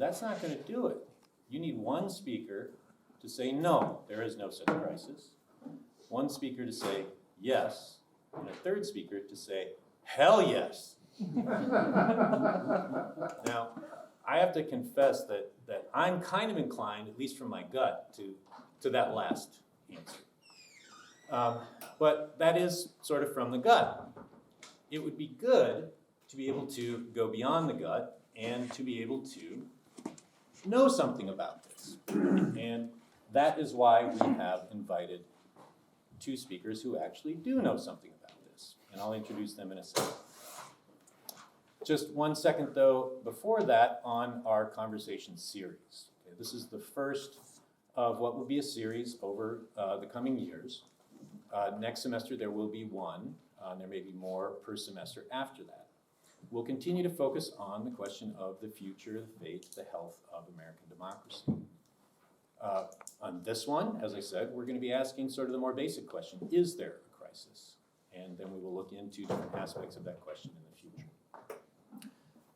that's not going to do it. You need one speaker to say, no, there is no such crisis. One speaker to say, yes, and a third speaker to say, hell yes. Now, I have to confess that I'm kind of inclined, at least from my gut, to that last answer. But that is sort of from the gut. It would be good to be able to go beyond the gut and to be able to know something about this. And that is why we have invited two speakers who actually do know something about this. And I'll introduce them in a second. Just 1 second, though, before that, on our conversation series. Okay, this is the first of what will be a series over the coming years. Next semester, there will be one. There may be more per semester after that. We'll continue to focus on the question of the future, the fate, the health of American democracy. On this one, as I said, we're going to be asking sort of the more basic question, is there a crisis? And then we will look into different aspects of that question in the future.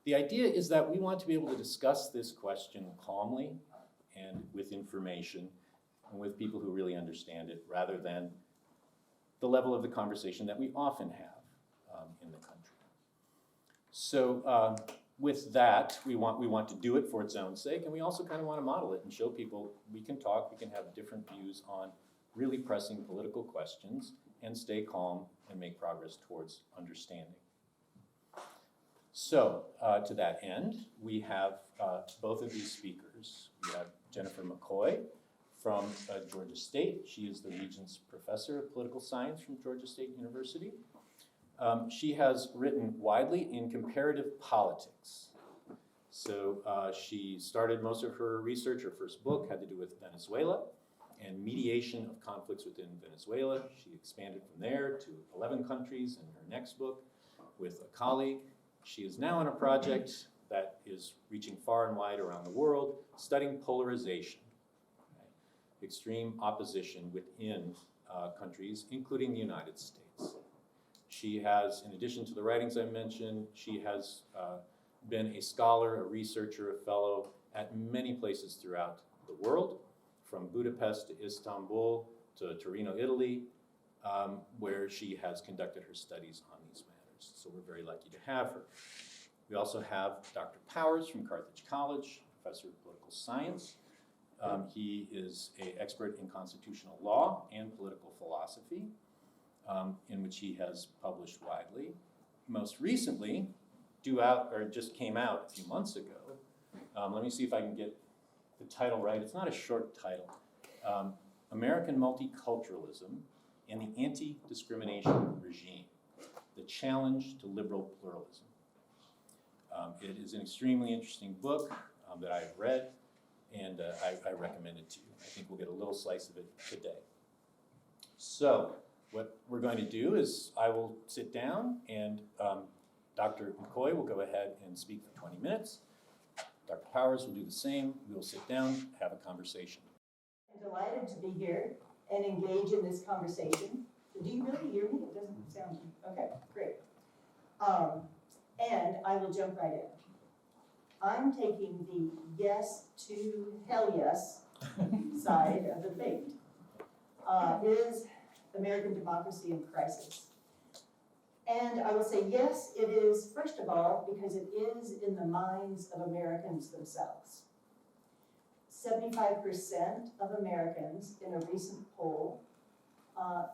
The idea is that we want to be able to discuss this question calmly and with information and with people who really understand it, rather than the level of the conversation that we often have in the country. So with that, we want to do it for its own sake, and we also kind of want to model it and show people we can talk, we can have different views on really pressing political questions and stay calm and make progress towards understanding. So to that end, we have both of these speakers. We have Jennifer McCoy from Georgia State. She is the Regents Professor of Political Science from Georgia State University. She has written widely in comparative politics. So she started most of her research, her first book had to do with Venezuela and mediation of conflicts within Venezuela. She expanded from there to 11 countries in her next book with a colleague. She is now on a project that is reaching far and wide around the world, studying polarization, extreme opposition within countries, including the United States. She has, in addition to the writings I mentioned, she has been a scholar, a researcher, a fellow at many places throughout the world, from Budapest to Istanbul to Torino, Italy, where she has conducted her studies on these matters. So we're very lucky to have her. We also have Dr. Powers from Carthage College, professor of political science. He is an expert in constitutional law and political philosophy, in which he has published widely. Most recently, just came out a few months ago. Let me see if I can get the title right. It's not a short title. American Multiculturalism and the Anti-Discrimination Regime, the Challenge to Liberal Pluralism. It is an extremely interesting book that I've read, and I recommend it to you. I think we'll get a little slice of it today. So what we're going to do is I will sit down, and Dr. McCoy will go ahead and speak for 20 minutes. Dr. Powers will do the same. We will sit down, have a conversation. I'm delighted to be here and engage in this conversation. Do you really hear me? It doesn't sound, okay, great. And I will jump right in. I'm taking the yes to hell yes side of the debate. Is American democracy in crisis? And I will say yes, it is, first of all, because it is in the minds of Americans themselves. 75% of Americans in a recent poll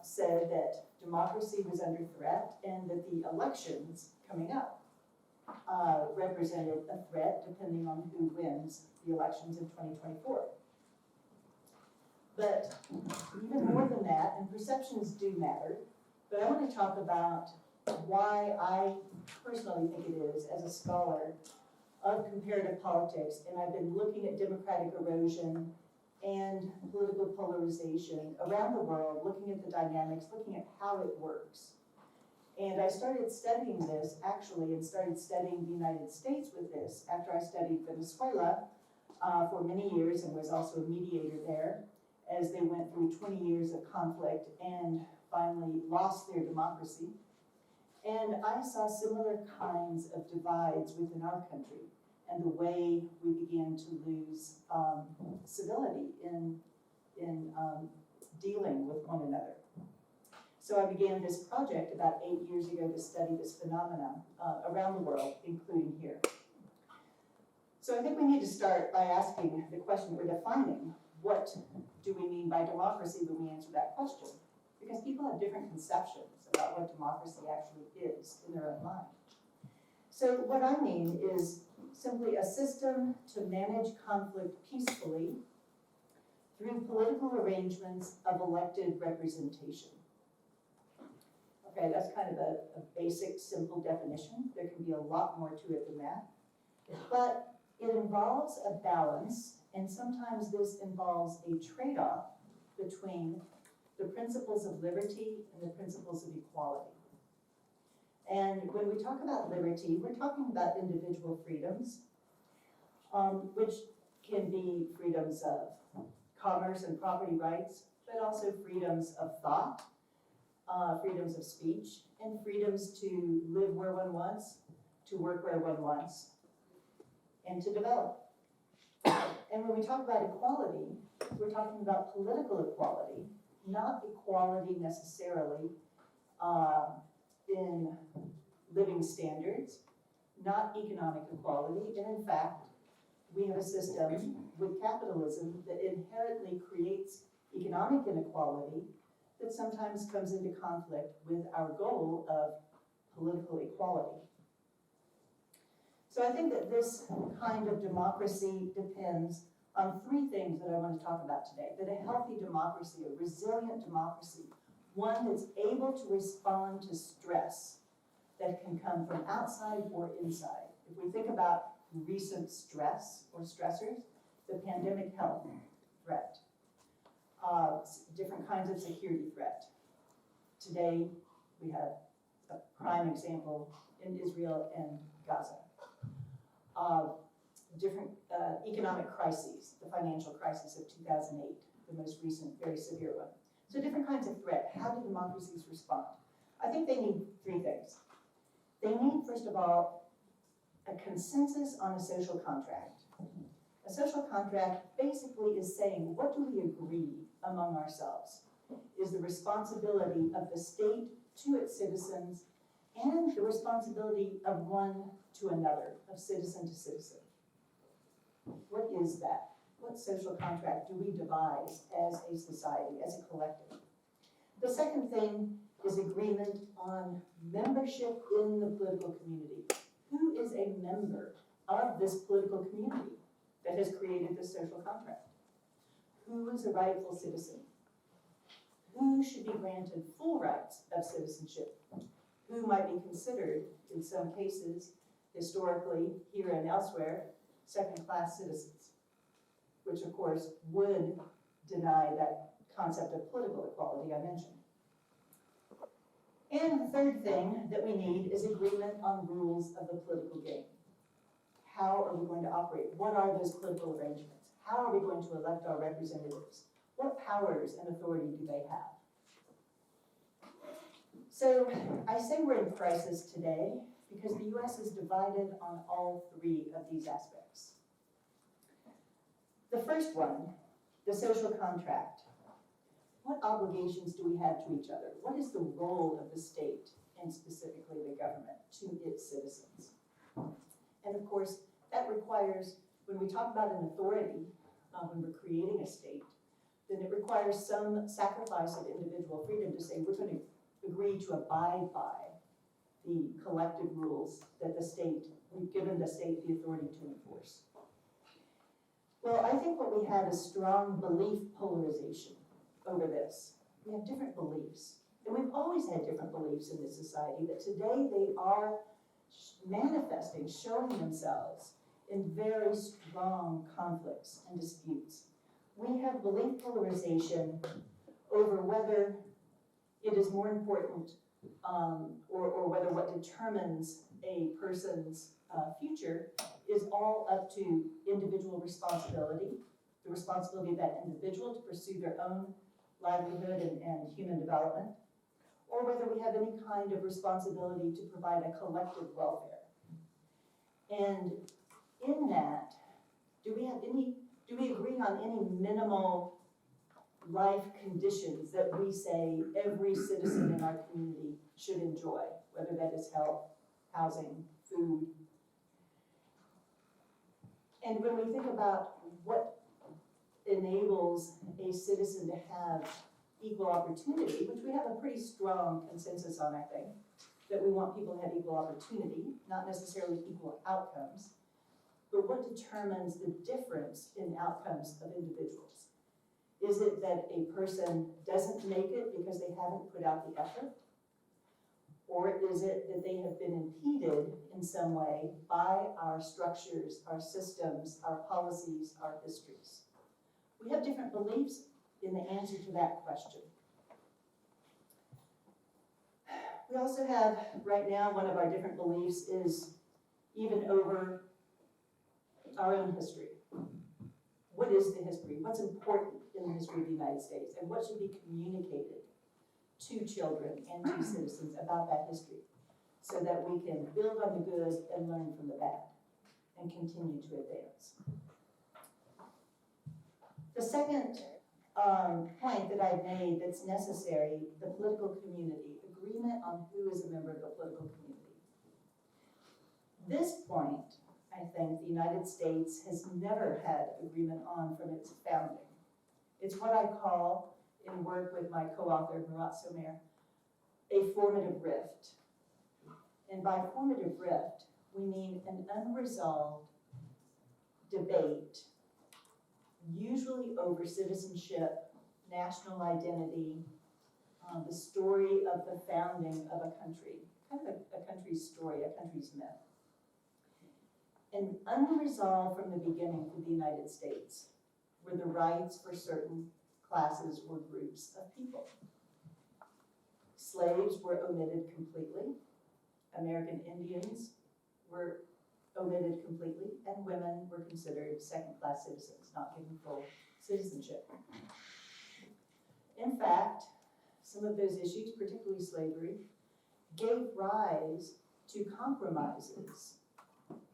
said that democracy was under threat and that the elections coming up represented a threat depending on who wins the elections in 2024. But even more than that, and perceptions do matter, but I want to talk about why I personally think it is, as a scholar of comparative politics, and I've been looking at democratic erosion and political polarization around the world, looking at the dynamics, looking at how it works. And I started studying this, actually, and started studying the United States with this after I studied Venezuela for many years and was also a mediator there as they went through 20 years of conflict and finally lost their democracy. And I saw similar kinds of divides within our country. and the way we began to lose civility in dealing with one another. So I began this project about 8 years ago to study this phenomenon around the world, including here. So I think we need to start by asking the question, or defining, what do we mean by democracy when we answer that question? Because people have different conceptions about what democracy actually is in their own mind. So what I mean is simply a system to manage conflict peacefully through political arrangements of elected representation. Okay, that's kind of a basic, simple definition. There can be a lot more to it than that. But it involves a balance, and sometimes this involves a trade-off between the principles of liberty and the principles of equality. And when we talk about liberty, we're talking about individual freedoms, which can be freedoms of commerce and property rights, but also freedoms of thought, freedoms of speech, and freedoms to live where one wants, to work where one wants, and to develop. And when we talk about equality, we're talking about political equality, not equality necessarily in living standards, not economic equality, and in fact, we have a system with capitalism that inherently creates economic inequality that sometimes comes into conflict with our goal of political equality. So I think that this kind of democracy depends on three things that I want to talk about today. That a healthy democracy, a resilient democracy, one that's able to respond to stress that can come from outside or inside. If we think about recent stress or stressors, the pandemic health threat, different kinds of security threat. Today, we have a prime example in Israel and Gaza. Different economic crises, the financial crisis of 2008, the most recent, very severe one. So different kinds of threat. How do democracies respond? I think they need three things. They need, first of all, a consensus on a social contract. A social contract basically is saying, what do we agree among ourselves is the responsibility of the state to its citizens and the responsibility of one to another, of citizen to citizen. What is that? What social contract do we devise as a society, as a collective? The second thing is agreement on membership in the political community. Who is a member of this political community that has created this social contract? Who is a rightful citizen? Who should be granted full rights of citizenship? Who might be considered, in some cases, historically, here and elsewhere, second-class citizens, which of course would deny that concept of political equality I mentioned. And the third thing that we need is agreement on rules of the political game. How are we going to operate? What are those political arrangements? How are we going to elect our representatives? What powers and authority do they have? So I say we're in crisis today because the U.S. is divided on all three of these aspects. The first one, the social contract. What obligations do we have to each other? What is the role of the state, and specifically the government, to its citizens? And of course, that requires, when we talk about an authority, when we're creating a state, then it requires some sacrifice of individual freedom to say we're going to agree to abide by the collective rules that the state, we've given the state the authority to enforce. Well, I think what we have is strong belief polarization over this. We have different beliefs, and we've always had different beliefs in this society, but today they are manifesting, showing themselves in very strong conflicts and disputes. We have belief polarization over whether it is more important or whether what determines a person's future is all up to individual responsibility, the responsibility of that individual to pursue their own livelihood and human development, or whether we have any kind of responsibility to provide a collective welfare. And in that, do we agree on any minimal life conditions that we say every citizen in our community should enjoy, whether that is health, housing, food? And when we think about what enables a citizen to have equal opportunity, which we have a pretty strong consensus on, I think, that we want people to have equal opportunity, not necessarily equal outcomes, but what determines the difference in outcomes of individuals? Is it that a person doesn't make it because they haven't put out the effort? Or is it that they have been impeded in some way by our structures, our systems, our policies, our histories? We have different beliefs in the answer to that question. We also have, right now, one of our different beliefs is even over our own history. What is the history? What's important in the history of the United States? And what should be communicated to children and to citizens about that history so that we can build on the good and learn from the bad and continue to advance? The second point that I've made that's necessary, the political community, agreement on who is a member of the political community. This point, I think, the United States has never had agreement on from its founding. It's what I call, in work with my co-author, Murat Somer, a formative rift. And by formative rift, we mean an unresolved debate, usually over citizenship, national identity, the story of the founding of a country, kind of a country's story, a country's myth. And unresolved from the beginning for the United States were the rights for certain classes or groups of people. Slaves were omitted completely. American Indians were omitted completely, and women were considered second-class citizens, not given full citizenship. In fact, some of those issues, particularly slavery, gave rise to compromises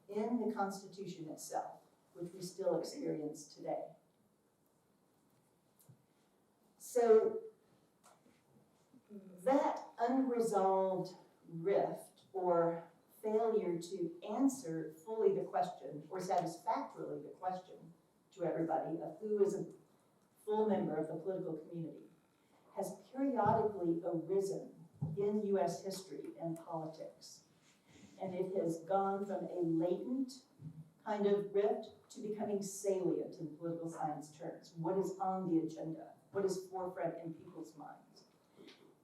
in the Constitution itself, which we still experience today. So that unresolved rift or failure to answer fully the question or satisfactorily the question to everybody of who is a full member of the political community has periodically arisen in US history and politics. And it has gone from a latent kind of rift to becoming salient in political science terms. What is on the agenda? What is forefront in people's minds?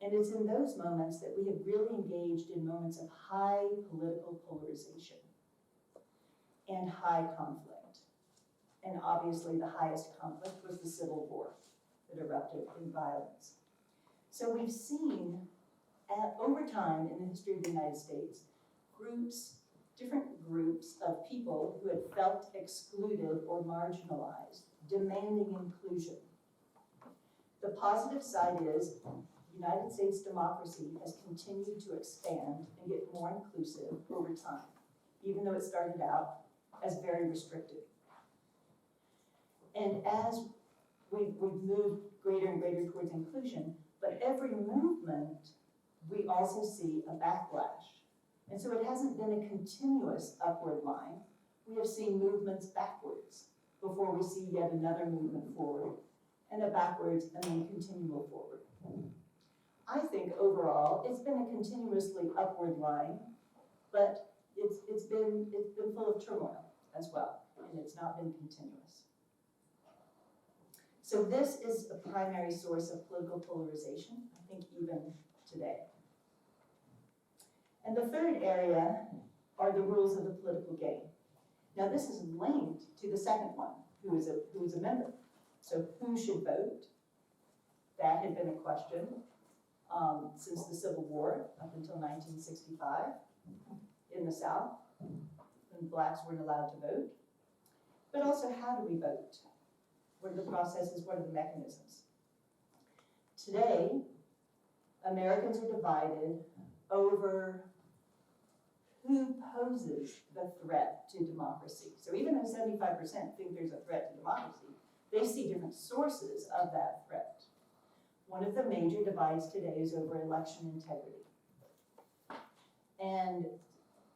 And it's in those moments that we have really engaged in moments of high political polarization and high conflict. And obviously the highest conflict was the Civil War that erupted in violence. So we've seen over time in the history of the United States, different groups of people who had felt excluded or marginalized, demanding inclusion. The positive side is United States democracy has continued to expand and get more inclusive over time, even though it started out as very restrictive. And as we've moved greater and greater towards inclusion, but every movement, we also see a backlash. And so it hasn't been a continuous upward line. We have seen movements backwards before we see yet another movement forward, and a backwards and then continual forward. I think overall, it's been a continuously upward line, but it's been full of turmoil as well, and it's not been continuous. So this is a primary source of political polarization, I think even today. And the third area are the rules of the political game. Now this is linked to the second one, who is a member. So who should vote? That had been a question since the Civil War up until 1965 in the South, when blacks weren't allowed to vote. But also, how do we vote? What are the processes? What are the mechanisms? Today, Americans are divided over who poses the threat to democracy. So even though 75% think there's a threat to democracy, they see different sources of that threat. One of the major divides today is over election integrity. And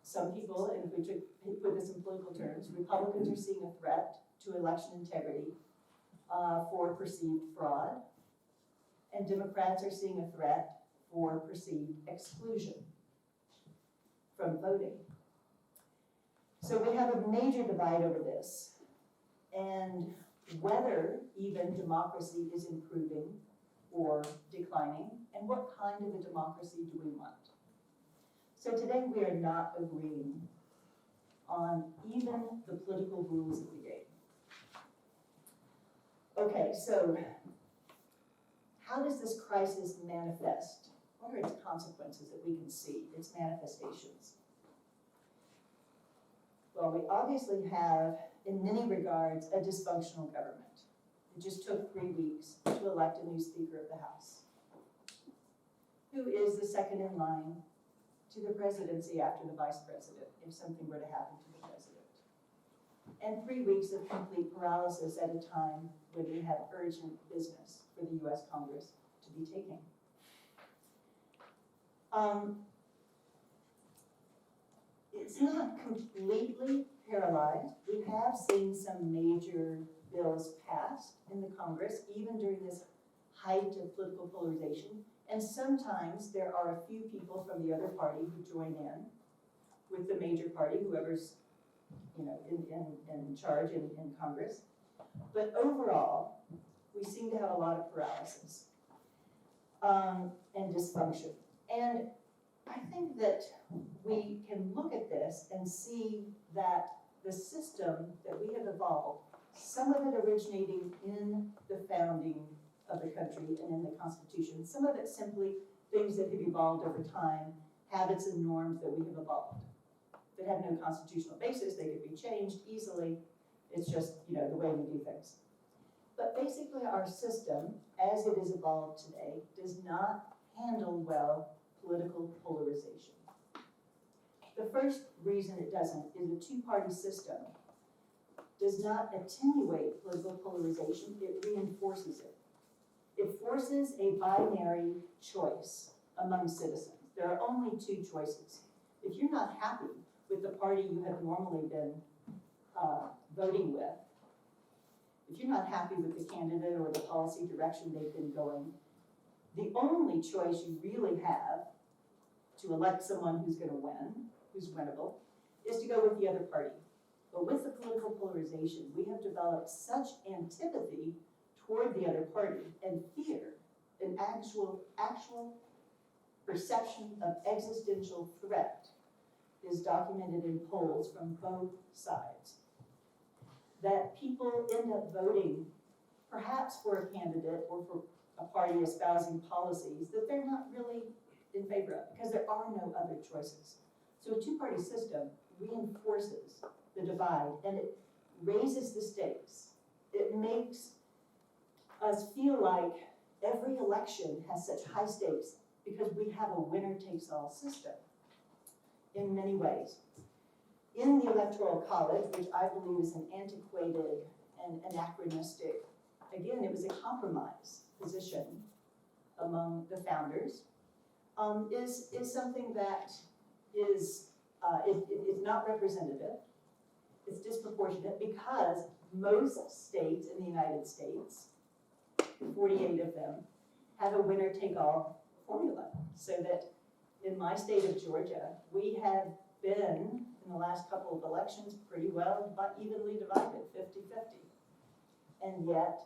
some people, and if we put this in political terms, Republicans are seeing a threat to election integrity for perceived fraud, and Democrats are seeing a threat for perceived exclusion from voting. So we have a major divide over this, and whether even democracy is improving or declining, and what kind of a democracy do we want? So today we are not agreeing on even the political rules of the game. Okay, so how does this crisis manifest? What are its consequences that we can see, its manifestations? Well, we obviously have, in many regards, a dysfunctional government. It just took 3 weeks to elect a new Speaker of the House, who is the second in line to the presidency after the Vice President, if something were to happen to the President. And 3 weeks of complete paralysis at a time when we have urgent business for the US Congress to be taking. It's not completely paralyzed. We have seen some major bills passed in the Congress, even during this height of political polarization. And sometimes there are a few people from the other party who join in with the major party, whoever's in charge in Congress. But overall, we seem to have a lot of paralysis and dysfunction. And I think that we can look at this and see that the system that we have evolved, some of it originating in the founding of the country and in the Constitution, some of it simply things that have evolved over time, habits and norms that we have evolved, that have no constitutional basis. They could be changed easily. It's just, the way we do things. But basically our system, as it is evolved today, does not handle well political polarization. The first reason it doesn't is a two-party system does not attenuate political polarization, it reinforces it. It forces a binary choice among citizens. There are only two choices. If you're not happy with the party you have normally been voting with, if you're not happy with the candidate or the policy direction they've been going, the only choice you really have to elect someone who's going to win, who's winnable, is to go with the other party. But with the political polarization, we have developed such antipathy toward the other party and fear, an actual perception of existential threat is documented in polls from both sides. That people end up voting perhaps for a candidate or for a party espousing policies that they're not really in favor of because there are no other choices. So a two-party system reinforces the divide and it raises the stakes. It makes us feel like every election has such high stakes because we have a winner-takes-all system in many ways. In the Electoral College, which I believe is an antiquated and anachronistic, again, it was a compromise position among the founders, is something that is not representative. It's disproportionate because most states in the United States, 48 of them, have a winner-take-all formula. So that in my state of Georgia, we have been, in the last couple of elections, pretty well evenly divided, 50-50. And yet,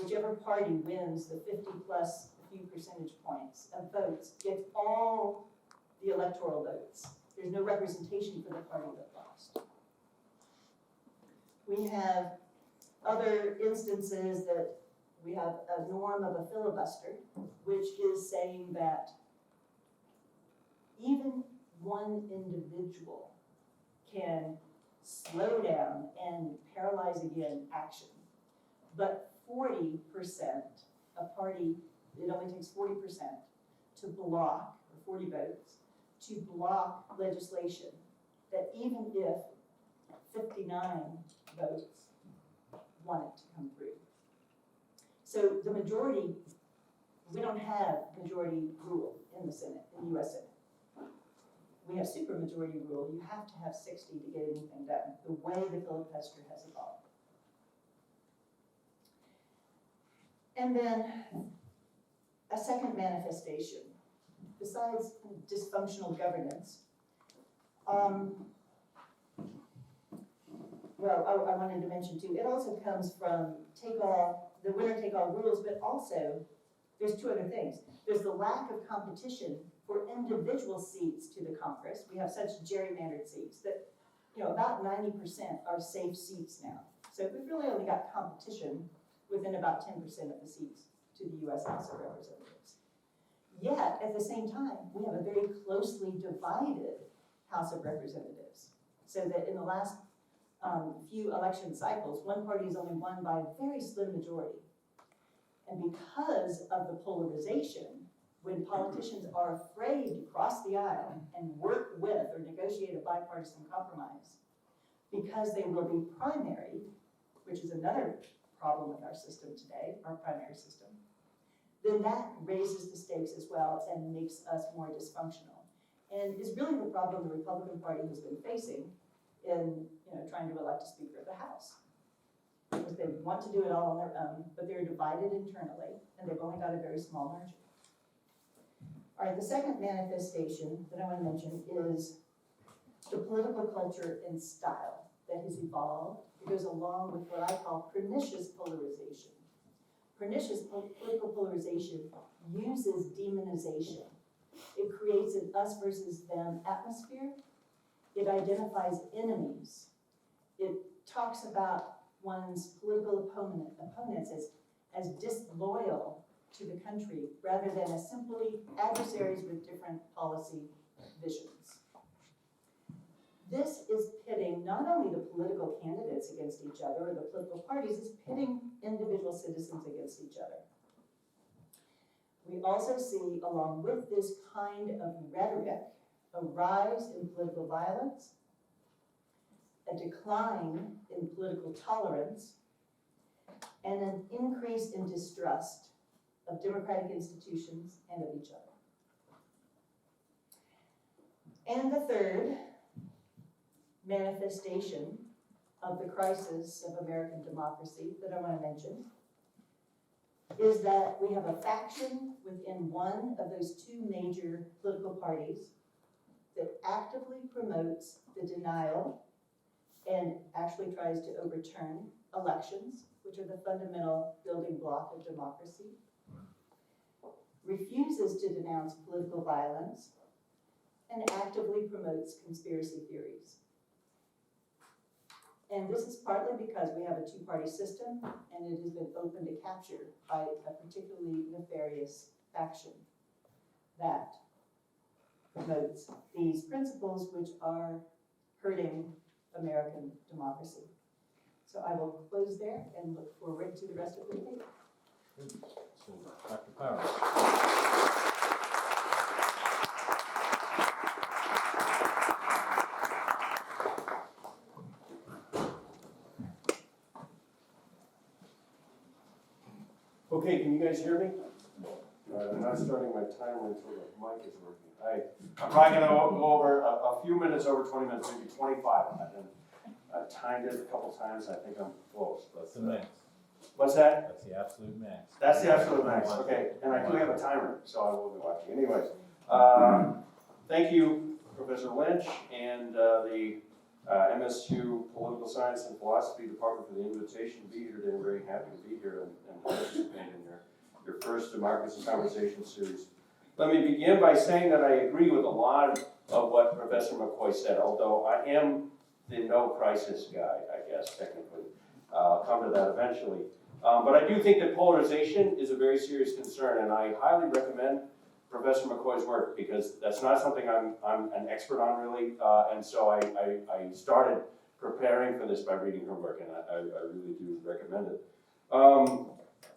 whichever party wins the 50 plus a few percentage points of votes gets all the electoral votes. There's no representation for the party that lost. We have other instances that we have a norm of a filibuster, which is saying that even one individual can slow down and paralyze again action. But 40%, a party, it only takes 40% to block, or 40 votes, to block legislation that even if 59 votes want it to come through. So the majority, we don't have majority rule in the Senate, in the US Senate. We have supermajority rule. You have to have 60 to get anything done, the way the filibuster has evolved. And then a second manifestation, besides dysfunctional governance, well, I wanted to mention too, it also comes from the winner-take-all rules, but also there's two other things. There's the lack of competition for individual seats to the Congress. We have such gerrymandered seats that, about 90% are safe seats now. So we've really only got competition within about 10% of the seats to the US House of Representatives. Yet, at the same time, we have a very closely divided House of Representatives. So that in the last few election cycles, one party has only won by a very slim majority. And because of the polarization, when politicians are afraid to cross the aisle and work with or negotiate a bipartisan compromise, because they will be primary, which is another problem with our system today, our primary system, then that raises the stakes as well and makes us more dysfunctional. And is really the problem the Republican Party has been facing in trying to elect a Speaker of the House. Because they want to do it all on their own, but they're divided internally, and they've only got a very small margin. All right, the second manifestation that I want to mention is the political culture and style that has evolved. It goes along with what I call pernicious polarization. Pernicious political polarization uses demonization. It creates an us versus them atmosphere. It identifies enemies. It talks about one's political opponents as disloyal to the country rather than as simply adversaries with different policy visions. This is pitting not only the political candidates against each other or the political parties, it's pitting individual citizens against each other. We also see, along with this kind of rhetoric, a rise in political violence, a decline in political tolerance, and an increase in distrust of democratic institutions and of each other. And the third manifestation of the crisis of American democracy that I want to mention is that we have a faction within one of those two major political parties that actively promotes the denial and actually tries to overturn elections, which are the fundamental building block of democracy, refuses to denounce political violence, and actively promotes conspiracy theories. And this is partly because we have a two-party system, and it has been open to capture by a particularly nefarious faction that promotes these principles which are hurting American democracy. So I will close there and look forward to the rest of the debate. So, Dr. Powers. Okay, can you guys hear me? I'm not starting my timer until the mic is working. I'm probably going to go over a few minutes over 20 minutes, maybe 25 on that. I've timed it a couple times. I think I'm close. That's the max. What's that? That's the absolute max. That's the absolute max. Okay, and I do have a timer, so I will be watching. Anyways, thank you, Professor Lynch, and the MSU Political Science and Philosophy Department for the invitation to be here today. I'm very happy to be here and participate in your first Democracy Conversation series. Let me begin by saying that I agree with a lot of what Professor McCoy said, although I am the no crisis guy, I guess, technically. I'll come to that eventually. But I do think that polarization is a very serious concern, and I highly recommend Professor McCoy's work because that's not something I'm an expert on really, and so I started preparing for this by reading her work, and I really do recommend it.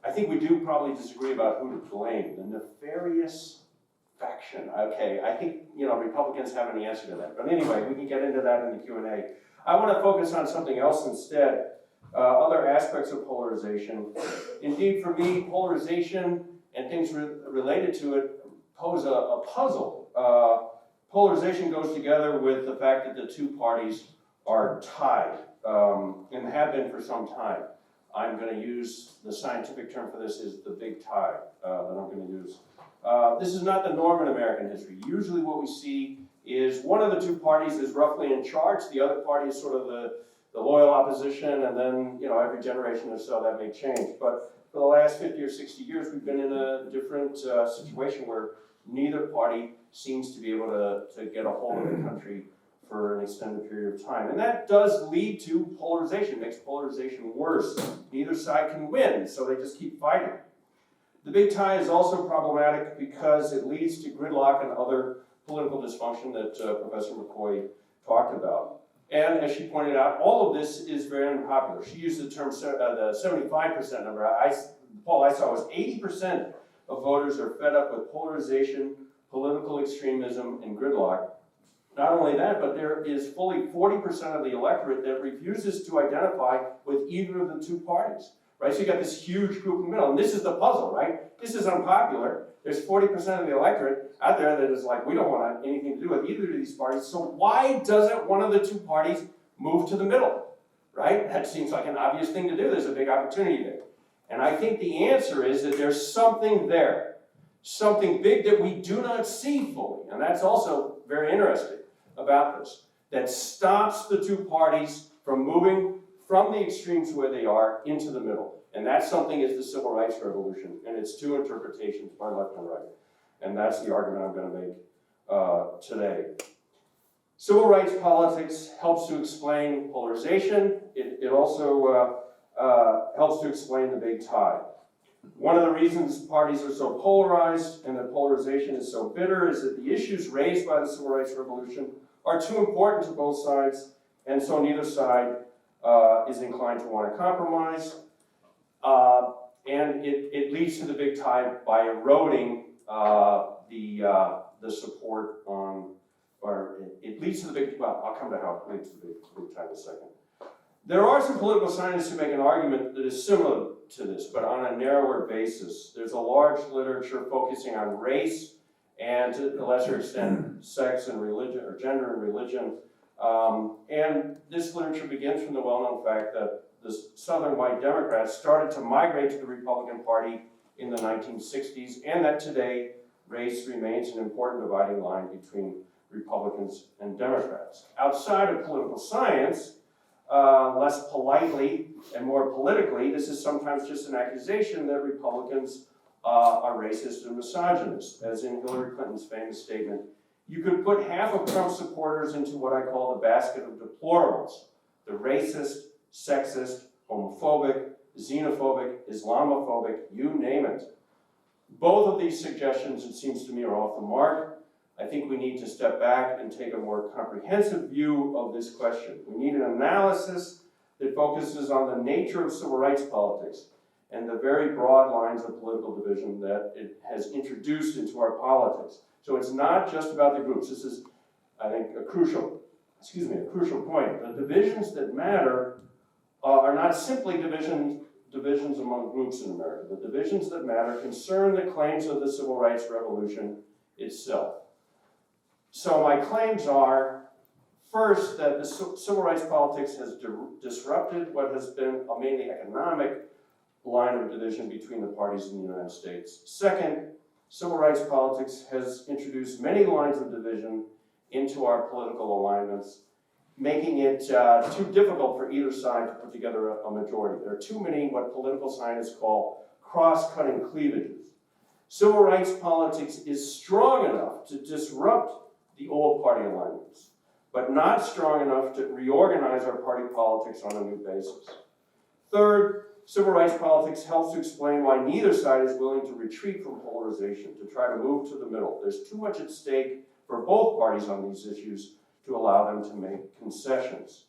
I think we do probably disagree about who to blame. The nefarious faction question. Okay, I think, Republicans have an answer to that. But anyway, we can get into that in the Q&A. I want to focus on something else instead, other aspects of polarization. Indeed, for me, polarization and things related to it pose a puzzle. Polarization goes together with the fact that the two parties are tied and have been for some time. I'm going to use the scientific term for this is the big tie that I'm going to use. This is not the norm in American history. Usually what we see is one of the two parties is roughly in charge, the other party is sort of the loyal opposition, and then every generation or so that may change. But for the last 50 or 60 years, we've been in a different situation where neither party seems to be able to get a hold of the country for an extended period of time. And that does lead to polarization, makes polarization worse. Neither side can win, so they just keep fighting. The big tie is also problematic because it leads to gridlock and other political dysfunction that Professor McCoy talked about. And as she pointed out, all of this is very unpopular. She used the term, the 75% number. The poll I saw was 80% of voters are fed up with polarization, political extremism, and gridlock. Not only that, but there is fully 40% of the electorate that refuses to identify with either of the two parties, right? So you got this huge group in the middle, and this is the puzzle, right? This is unpopular. There's 40% of the electorate out there that is like, we don't want anything to do with either of these parties, so why doesn't one of the two parties move to the middle, right? That seems like an obvious thing to do. There's a big opportunity there. And I think the answer is that there's something there, something big that we do not see fully, and that's also very interesting about this, that stops the two parties from moving from the extremes where they are into the middle. And that something is the Civil Rights Revolution, and its two interpretations, by left and right. And that's the argument I'm going to make today. Civil rights politics helps to explain polarization. It also helps to explain the big tie. One of the reasons parties are so polarized and that polarization is so bitter is that the issues raised by the Civil Rights Revolution are too important to both sides, and so neither side is inclined to want to compromise. And it leads to the big tie by eroding the support on, or it leads to the big, well, I'll come to how it leads to the big tie in a second. There are some political scientists who make an argument that is similar to this, but on a narrower basis. There's a large literature focusing on race and, to a lesser extent, sex and religion, or gender and religion. And this literature begins from the well-known fact that the Southern white Democrats started to migrate to the Republican Party in the 1960s, and that today race remains an important dividing line between Republicans and Democrats. Outside of political science, less politely and more politically, this is sometimes just an accusation that Republicans are racist and misogynist, as in Hillary Clinton's famous statement, "You could put half of Trump's supporters into what I call the basket of deplorables, the racist, sexist, homophobic, xenophobic, Islamophobic, you name it." Both of these suggestions, it seems to me, are off the mark. I think we need to step back and take a more comprehensive view of this question. We need an analysis that focuses on the nature of civil rights politics and the very broad lines of political division that it has introduced into our politics. So it's not just about the groups. This is, I think, a crucial point. The divisions that matter are not simply divisions among groups in America. The divisions that matter concern the claims of the Civil Rights Revolution itself. So my claims are, first, that the civil rights politics has disrupted what has been a mainly economic line of division between the parties in the United States. Second, civil rights politics has introduced many lines of division into our political alignments, making it too difficult for either side to put together a majority. There are too many what political scientists call cross-cutting cleavages. Civil rights politics is strong enough to disrupt the old party alignments, but not strong enough to reorganize our party politics on a new basis. Third, civil rights politics helps to explain why neither side is willing to retreat from polarization, to try to move to the middle. There's too much at stake for both parties on these issues to allow them to make concessions.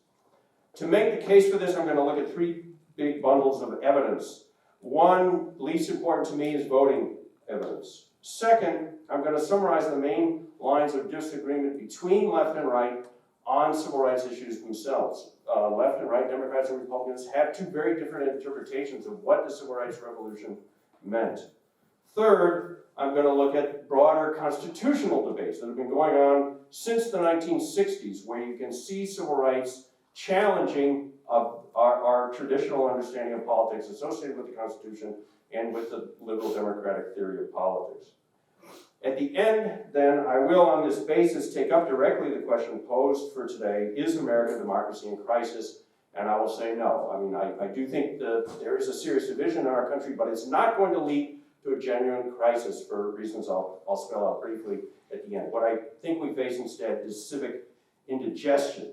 To make the case for this, I'm going to look at three big bundles of evidence. One, least important to me, is voting evidence. Second, I'm going to summarize the main lines of disagreement between left and right on civil rights issues themselves. Left and right, Democrats and Republicans, have two very different interpretations of what the civil rights revolution meant. Third, I'm going to look at broader constitutional debates that have been going on since the 1960s, where you can see civil rights challenging our traditional understanding of politics associated with the Constitution and with the liberal democratic theory of politics. At the end, then, I will, on this basis, take up directly the question posed for today: is American democracy in crisis? And I will say no. I mean, I do think that there is a serious division in our country, but it's not going to lead to a genuine crisis for reasons I'll spell out briefly at the end. What I think we face instead is civic indigestion.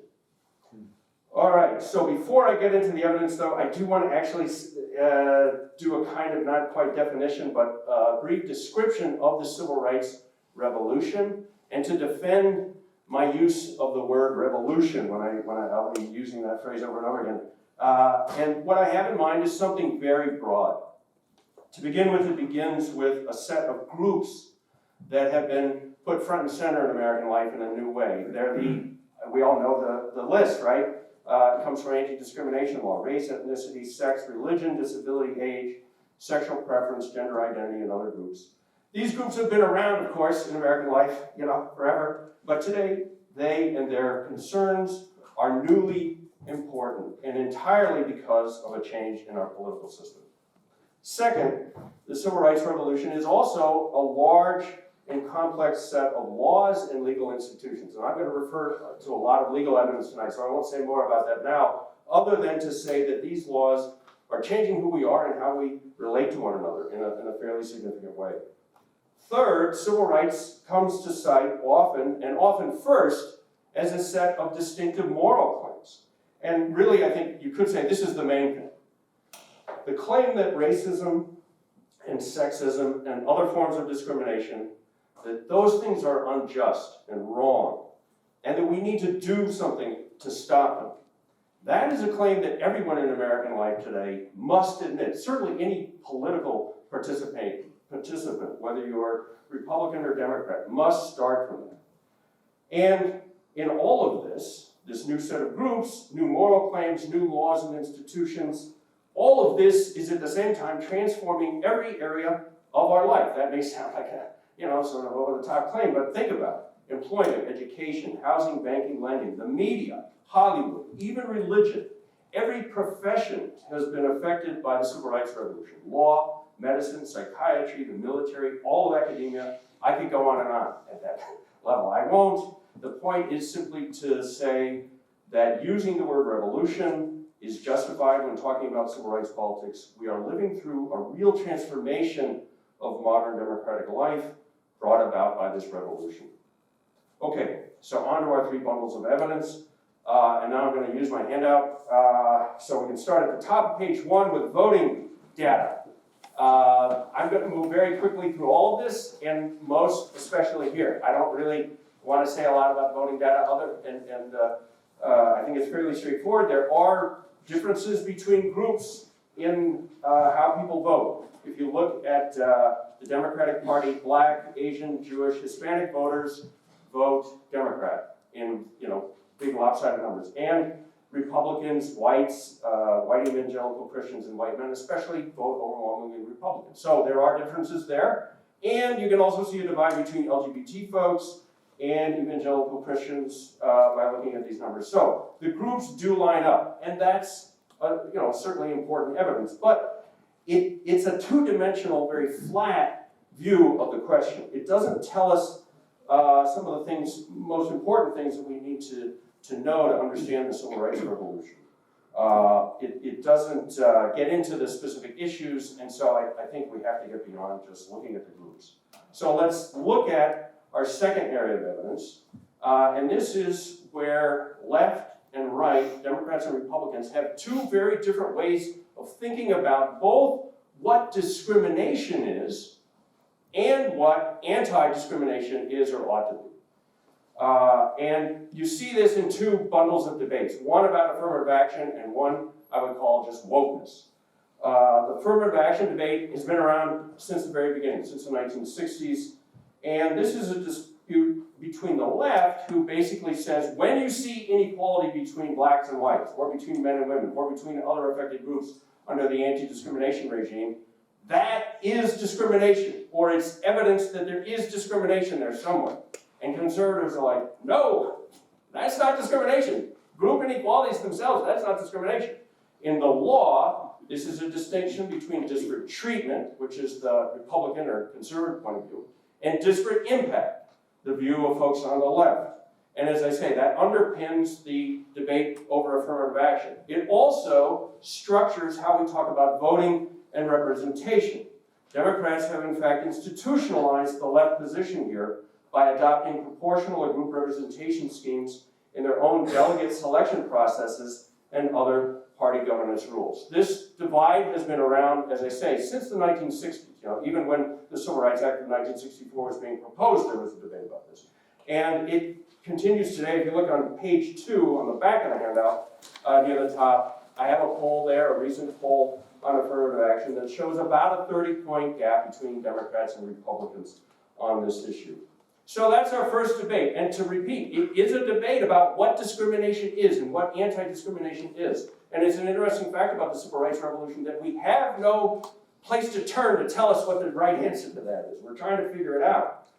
All right, so before I get into the evidence, though, I do want to actually do a kind of not quite definition, but a brief description of the civil rights revolution, and to defend my use of the word revolution when I'll be using that phrase over and over again. And what I have in mind is something very broad. To begin with, it begins with a set of groups that have been put front and center in American life in a new way. We all know the list, right? It comes from anti-discrimination law: race, ethnicity, sex, religion, disability, age, sexual preference, gender identity, and other groups. These groups have been around, of course, in American life, forever, but today they and their concerns are newly important, and entirely because of a change in our political system. Second, the Civil Rights Revolution is also a large and complex set of laws and legal institutions. And I'm going to refer to a lot of legal evidence tonight, so I won't say more about that now, other than to say that these laws are changing who we are and how we relate to one another in a fairly significant way. Third, civil rights comes to sight often, and often first, as a set of distinctive moral claims. And really, I think you could say this is the main thing. The claim that racism and sexism and other forms of discrimination, that those things are unjust and wrong, and that we need to do something to stop them. That is a claim that everyone in American life today must admit. Certainly any political participant, whether you're Republican or Democrat, must start from that. And in all of this new set of groups, new moral claims, new laws and institutions, all of this is at the same time transforming every area of our life. That may sound like a sort of over-the-top claim, but think about it. Employment, education, housing, banking, lending, the media, Hollywood, even religion. Every profession has been affected by the Civil Rights Revolution. Law, medicine, psychiatry, the military, all of academia. I could go on and on at that level. I won't. The point is simply to say that using the word revolution is justified when talking about civil rights politics. We are living through a real transformation of modern democratic life brought about by this revolution. Okay, so on to our three bundles of evidence. And now I'm going to use my handout. So we can start at the top of page 1 with voting data. I'm going to move very quickly through all of this, and most especially here. I don't really want to say a lot about voting data, I think it's fairly straightforward. There are differences between groups in how people vote. If you look at the Democratic Party, Black, Asian, Jewish, Hispanic voters vote Democrat in big lopsided numbers. And Republicans, whites, white evangelical Christians, and white men especially vote overwhelmingly Republican. So there are differences there. And you can also see a divide between LGBT folks and evangelical Christians by looking at these numbers. So the groups do line up, and that's certainly important evidence. But it's a two-dimensional, very flat view of the question. It doesn't tell us some of the most important things that we need to know to understand the Civil Rights Revolution. It doesn't get into the specific issues, and so I think we have to get beyond just looking at the groups. So let's look at our second area of evidence, and this is where left and right, Democrats and Republicans, have two very different ways of thinking about both what discrimination is and what anti-discrimination is or ought to be. And you see this in two bundles of debates, one about affirmative action and one I would call just wokeness. The affirmative action debate has been around since the very beginning, since the 1960s. And this is a dispute between the left, who basically says, when you see inequality between blacks and whites, or between men and women, or between other affected groups under the anti-discrimination regime, that is discrimination, or it's evidence that there is discrimination there somewhere. And conservatives are like, no, that's not discrimination. Group inequalities themselves, that's not discrimination. In the law, this is a distinction between disparate treatment, which is the Republican or conservative point of view, and disparate impact, the view of folks on the left. And as I say, that underpins the debate over affirmative action. It also structures how we talk about voting and representation. Democrats have in fact institutionalized the left position here by adopting proportional or group representation schemes in their own delegate selection processes and other party governance rules. This divide has been around, as I say, since the 1960s. Even when the Civil Rights Act of 1964 was being proposed, there was a debate about this. And it continues today. If you look on page 2 on the back of the handout, near the top, I have a poll there, a recent poll on affirmative action that shows about a 30-point gap between Democrats and Republicans on this issue. So that's our first debate. And to repeat, it is a debate about what discrimination is and what anti-discrimination is. And it's an interesting fact about the Civil Rights Revolution that we have no place to turn to tell us what the right answer to that is. We're trying to figure it out.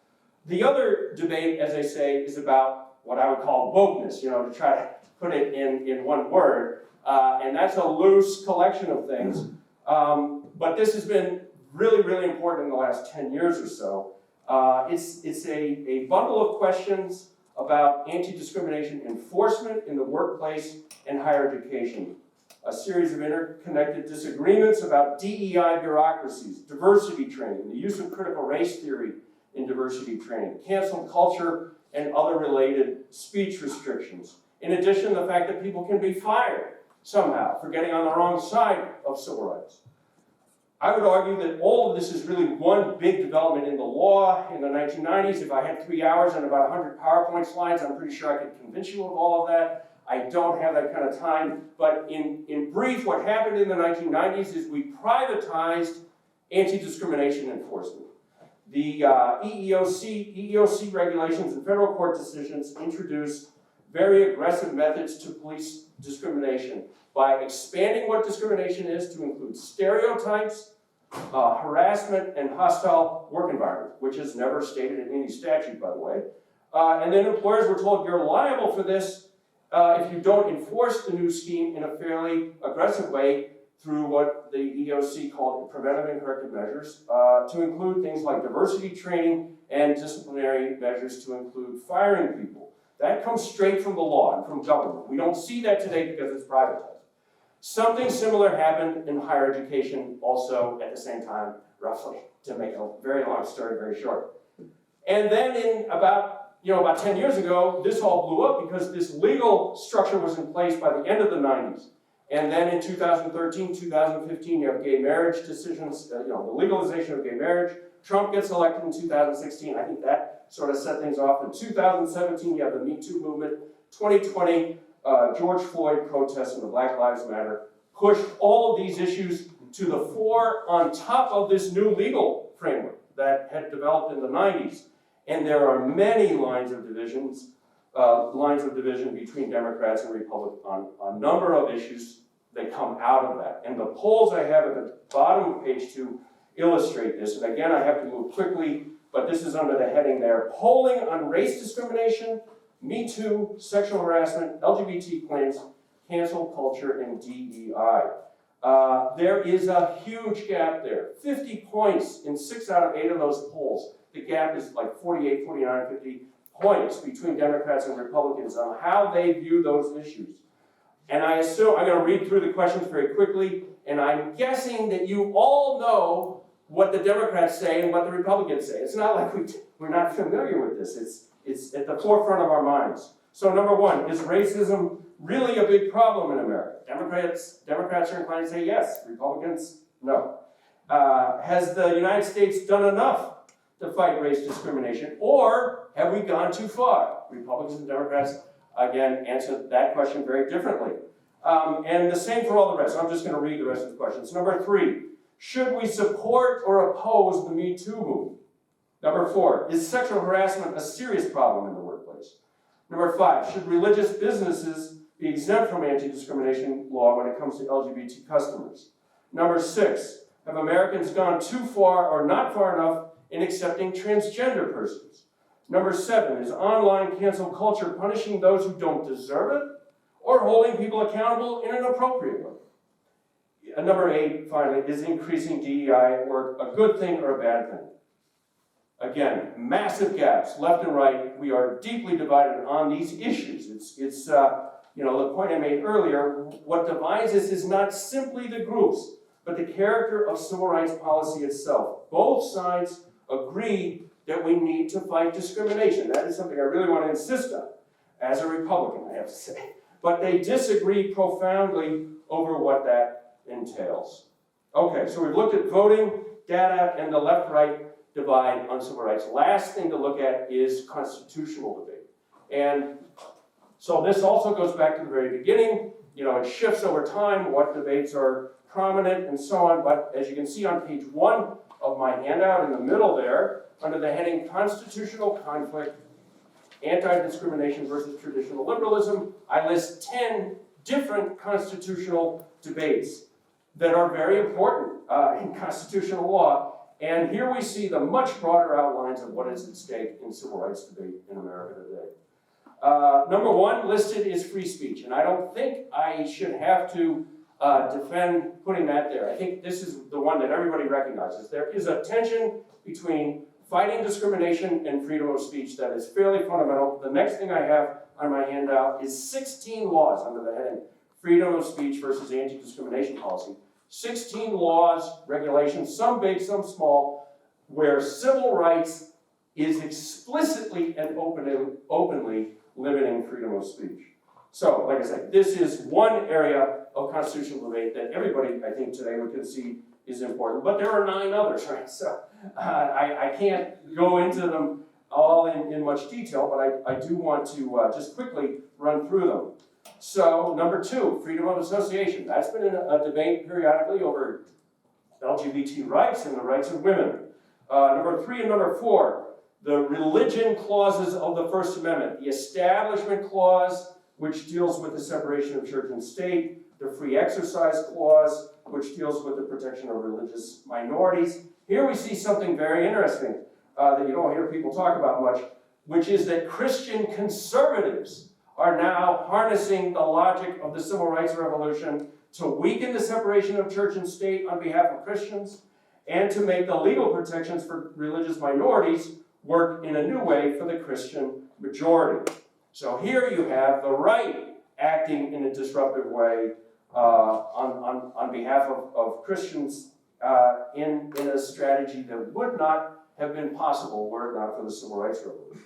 The other debate, as I say, is about what I would call wokeness, to try to put it in one word. And that's a loose collection of things. But this has been really, really important in the last 10 years or so. It's a bundle of questions about anti-discrimination enforcement in the workplace and higher education. A series of interconnected disagreements about DEI bureaucracies, diversity training, the use of critical race theory in diversity training, cancel culture, and other related speech restrictions. In addition, the fact that people can be fired somehow for getting on the wrong side of civil rights. I would argue that all of this is really one big development in the law in the 1990s. If I had 3 hours and about 100 PowerPoint slides, I'm pretty sure I could convince you of all of that. I don't have that kind of time, but in brief, what happened in the 1990s is we privatized anti-discrimination enforcement. The EEOC regulations and federal court decisions introduced very aggressive methods to police discrimination by expanding what discrimination is to include stereotypes, harassment, and hostile work environment, which is never stated in any statute, by the way. And then employers were told, you're liable for this if you don't enforce the new scheme in a fairly aggressive way through what the EEOC called preventive and corrective measures, to include things like diversity training and disciplinary measures to include firing people. That comes straight from the law and from government. We don't see that today because it's privatized. Something similar happened in higher education also at the same time, roughly, to make a very long story very short. And then in about 10 years ago, this all blew up because this legal structure was in place by the end of the 90s. And then in 2013, 2015, you have gay marriage decisions, the legalization of gay marriage. Trump gets elected in 2016. I think that sort of set things off. In 2017, you have the Me Too movement. 2020, George Floyd protests and the Black Lives Matter pushed all of these issues to the fore on top of this new legal framework that had developed in the 90s. And there are many lines of division between Democrats and Republicans on a number of issues that come out of that. And the polls I have at the bottom of page 2 illustrate this. And again, I have to move quickly, but this is under the heading there. Polling on race discrimination, Me Too, sexual harassment, LGBT claims, cancel culture, and DEI. There is a huge gap there. 50 points in 6 out of 8 of those polls. The gap is like 48, 49, 50 points between Democrats and Republicans on how they view those issues. And I assume, I'm going to read through the questions very quickly, and I'm guessing that you all know what the Democrats say and what the Republicans say. It's not like we're not familiar with this. It's at the forefront of our minds. So number one, is racism really a big problem in America? Democrats are inclined to say yes. Republicans, no. Has the United States done enough to fight race discrimination, or have we gone too far? Republicans and Democrats, again, answer that question very differently. And the same for all the rest. I'm just going to read the rest of the questions. Number 3, should we support or oppose the Me Too movement? Number 4, is sexual harassment a serious problem in the workplace? Number 5, should religious businesses be exempt from anti-discrimination law when it comes to LGBT customers? Number 6, have Americans gone too far or not far enough in accepting transgender persons? Number 7, is online cancel culture punishing those who don't deserve it or holding people accountable in an appropriate way? Number 8, finally, is increasing DEI at work a good thing or a bad thing? Again, massive gaps, left and right. We are deeply divided on these issues. It's the point I made earlier, what divides us is not simply the groups, but the character of civil rights policy itself. Both sides agree that we need to fight discrimination. That is something I really want to insist on, as a Republican, I have to say. But they disagree profoundly over what that entails. Okay, so we've looked at voting, data, and the left-right divide on civil rights. Last thing to look at is constitutional debate. And so this also goes back to the very beginning. It shifts over time, what debates are prominent and so on. But as you can see on page 1 of my handout in the middle there, under the heading Constitutional Conflict, Anti-Discrimination versus Traditional Liberalism, I list 10 different constitutional debates that are very important in constitutional law. And here we see the much broader outlines of what is at stake in civil rights debate in America today. Number 1 listed is free speech, and I don't think I should have to defend putting that there. I think this is the one that everybody recognizes. There is a tension between fighting discrimination and freedom of speech that is fairly fundamental. The next thing I have on my handout is 16 laws under the heading Freedom of Speech versus Anti-Discrimination Policy. 16 laws, regulations, some big, some small, where civil rights is explicitly and openly limiting freedom of speech. So, like I said, this is one area of constitutional debate that everybody, I think, today would concede is important. But there are 9 others, right? So, I can't go into them all in much detail, but I do want to just quickly run through them. So, number 2, freedom of association. That's been a debate periodically over LGBT rights and the rights of women. Number 3 and number 4, the religion clauses of the First Amendment. The Establishment Clause, which deals with the separation of church and state. The Free Exercise Clause, which deals with the protection of religious minorities. Here we see something very interesting that you don't hear people talk about much, which is that Christian conservatives are now harnessing the logic of the Civil Rights Revolution to weaken the separation of church and state on behalf of Christians and to make the legal protections for religious minorities work in a new way for the Christian majority. So here you have the right acting in a disruptive way on behalf of Christians in a strategy that would not have been possible were it not for the Civil Rights Revolution.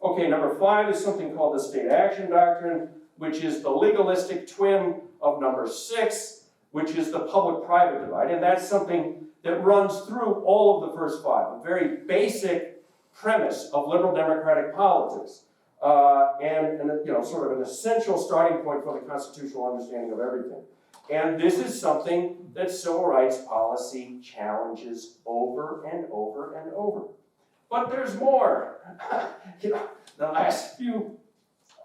Okay, number 5 is something called the State Action Doctrine, which is the legalistic twin of number 6, which is the public-private divide. And that's something that runs through all of the first 5, a very basic premise of liberal democratic politics. And sort of an essential starting point for the constitutional understanding of everything. And this is something that civil rights policy challenges over and over and over. But there's more. The last few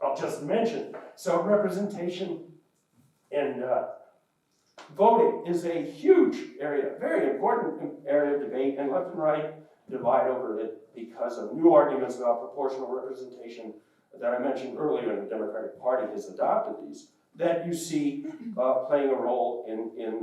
I'll just mention. So representation and voting is a huge area, very important area of debate, and left and right divide over it because of new arguments about proportional representation that I mentioned earlier, and the Democratic Party has adopted these, that you see playing a role in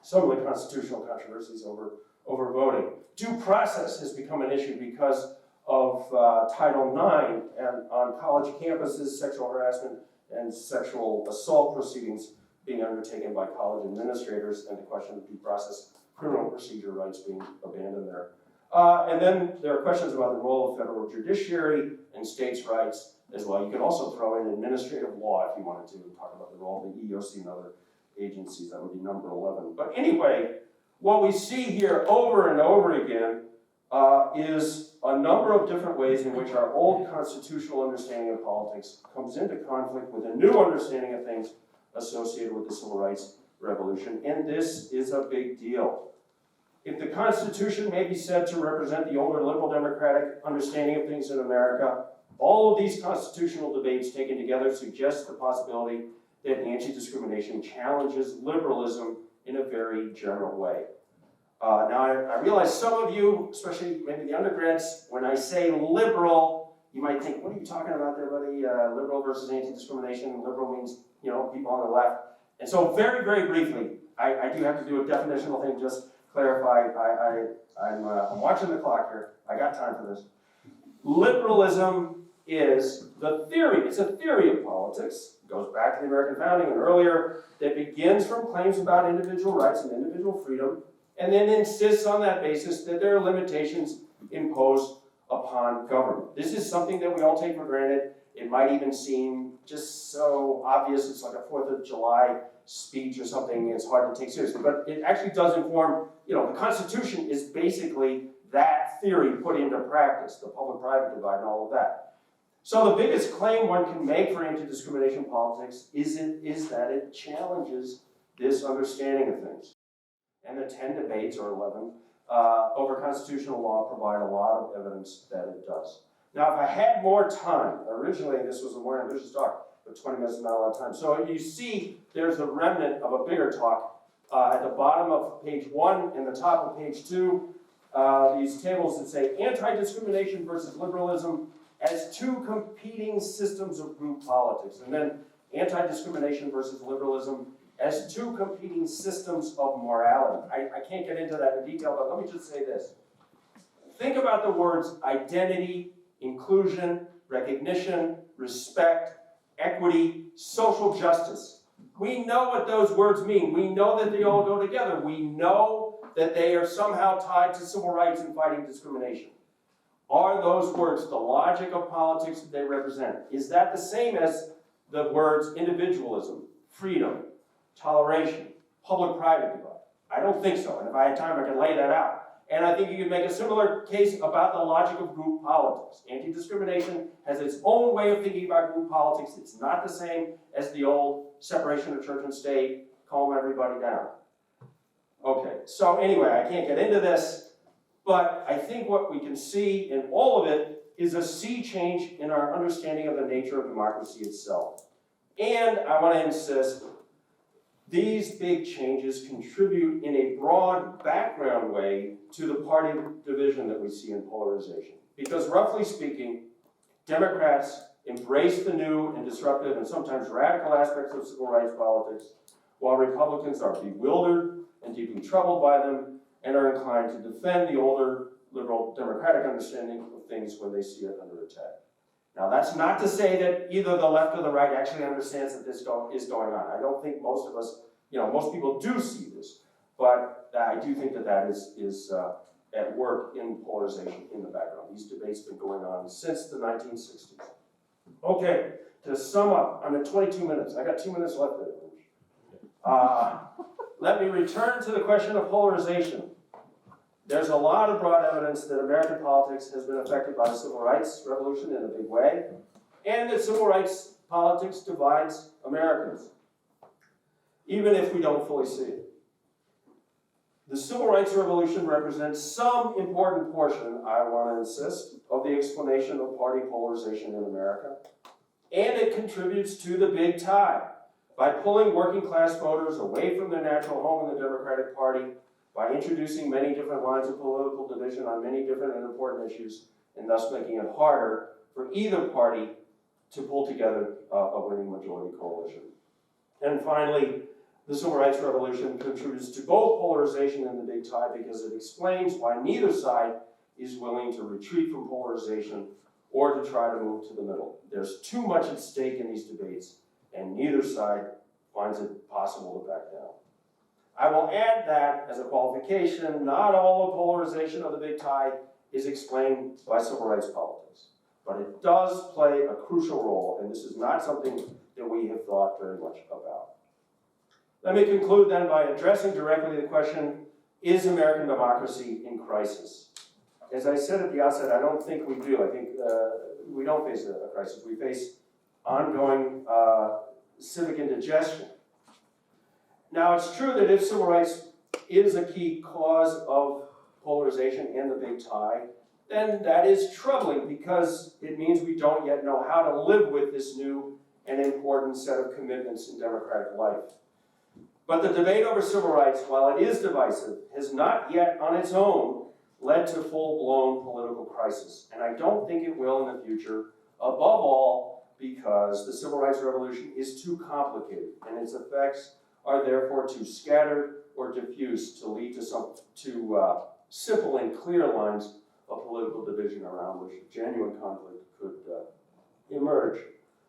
some of the constitutional controversies over voting. Due process has become an issue because of Title IX and on college campuses, sexual harassment and sexual assault proceedings being undertaken by college administrators, and the question of due process, criminal procedure rights being abandoned there. And then there are questions about the role of federal judiciary and states' rights as well. You can also throw in administrative law if you wanted to talk about the role of the EEOC and other agencies. That would be number 11. But anyway, what we see here over and over again is a number of different ways in which our old constitutional understanding of politics comes into conflict with a new understanding of things, associated with the Civil Rights Revolution, and this is a big deal. If the Constitution may be said to represent the older liberal democratic understanding of things in America, all of these constitutional debates taken together suggest the possibility that anti-discrimination challenges liberalism in a very general way. Now, I realize some of you, especially maybe the undergrads, when I say liberal, you might think, what are you talking about there, buddy? Liberal versus anti-discrimination. Liberal means, people on the left. And so very, very briefly, I do have to do a definitional thing, just clarify. I'm watching the clock here. I got time for this. Liberalism is the theory. It's a theory of politics. It goes back to the American founding and earlier, that begins from claims about individual rights and individual freedom, and then insists on that basis that there are limitations imposed upon government. This is something that we all take for granted. It might even seem just so obvious, it's like a 4th of July speech or something, it's hard to take seriously, but it actually does inform, the Constitution is basically that theory put into practice, the public-private divide and all of that. So the biggest claim one can make for anti-discrimination politics is that it challenges this understanding of things. And the 10 debates, or 11, over constitutional law provide a lot of evidence that it does. Now, if I had more time, originally this was a more ambitious talk, but 20 minutes is not a lot of time. So you see there's a remnant of a bigger talk at the bottom of page 1 and the top of page 2. These tables that say anti-discrimination versus liberalism as two competing systems of group politics. And then anti-discrimination versus liberalism as two competing systems of morality. I can't get into that in detail, but let me just say this. Think about the words identity, inclusion, recognition, respect, equity, social justice. We know what those words mean. We know that they all go together. We know that they are somehow tied to civil rights and fighting discrimination. Are those words the logic of politics that they represent? Is that the same as the words individualism, freedom, toleration, public-private divide? I don't think so, and if I had time I could lay that out. And I think you could make a similar case about the logic of group politics. Anti-discrimination has its own way of thinking about group politics. It's not the same as the old separation of church and state, calm everybody down. Okay, so anyway, I can't get into this, but I think what we can see in all of it is a sea change in our understanding of the nature of democracy itself. And I want to insist, these big changes contribute in a broad background way to the party division that we see in polarization. Because roughly speaking, Democrats embrace the new and disruptive and sometimes radical aspects of civil rights politics, while Republicans are bewildered and deeply troubled by them and are inclined to defend the older liberal democratic understanding of things when they see it under attack. Now, that's not to say that either the left or the right actually understands that this is going on. I don't think most of us, most people do see this, but I do think that that is at work in polarization in the background. These debates have been going on since the 1960s. Okay, to sum up, I'm at 22 minutes. I got 2 minutes left there. Let me return to the question of polarization. There's a lot of broad evidence that American politics has been affected by the civil rights revolution in a big way, and that civil rights politics divides Americans, even if we don't fully see it. The civil rights revolution represents some important portion, I want to insist, of the explanation of party polarization in America, and it contributes to the big tie by pulling working class voters away from their natural home in the Democratic Party, by introducing many different lines of political division on many different and important issues, and thus making it harder for either party to pull together a winning majority coalition. And finally, the Civil Rights Revolution contributes to both polarization and the big tie because it explains why neither side is willing to retreat from polarization or to try to move to the middle. There's too much at stake in these debates, and neither side finds it possible to back down. I will add that, as a qualification, not all the polarization of the big tie is explained by civil rights politics, but it does play a crucial role, and this is not something that we have thought very much about. Let me conclude then by addressing directly the question, is American democracy in crisis? As I said at the outset, I don't think we do. I think we don't face a crisis. We face ongoing civic indigestion. Now, it's true that if civil rights is a key cause of polarization and the big tie, then that is troubling because it means we don't yet know how to live with this new and important set of commitments in democratic life. But the debate over civil rights, while it is divisive, has not yet on its own led to full-blown political crisis. And I don't think it will in the future, above all because the civil rights revolution is too complicated and its effects are therefore too scattered or diffuse to lead to simple and clear lines of political division around which genuine conflict could emerge.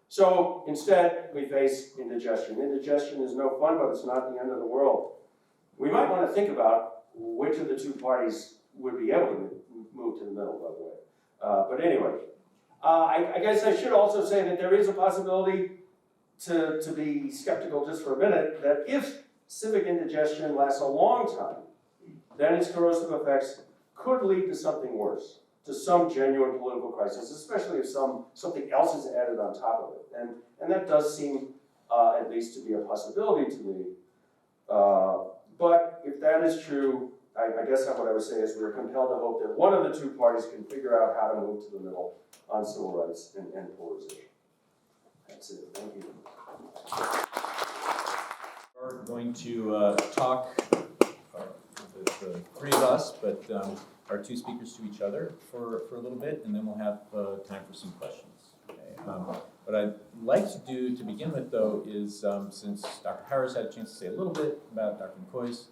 So instead, we face indigestion. Indigestion is no fun, but it's not the end of the world. We might want to think about which of the two parties would be able to move to the middle, by the way. But anyway, I guess I should also say that there is a possibility to be skeptical just for a minute, that if civic indigestion lasts a long time, then its corrosive effects could lead to something worse, to some genuine political crisis, especially if something else is added on top of it. And that does seem at least to be a possibility to me. But if that is true, I guess what I would say is we're compelled to hope that one of the two parties can figure out how to move to the middle on civil rights and end polarization. That's it. Thank you. We're going to talk, the three of us, but our two speakers to each other for a little bit, and then we'll have time for some questions. Okay. What I'd like to do to begin with, though, is since Dr. Harris had a chance to say a little bit about Dr. McCoy's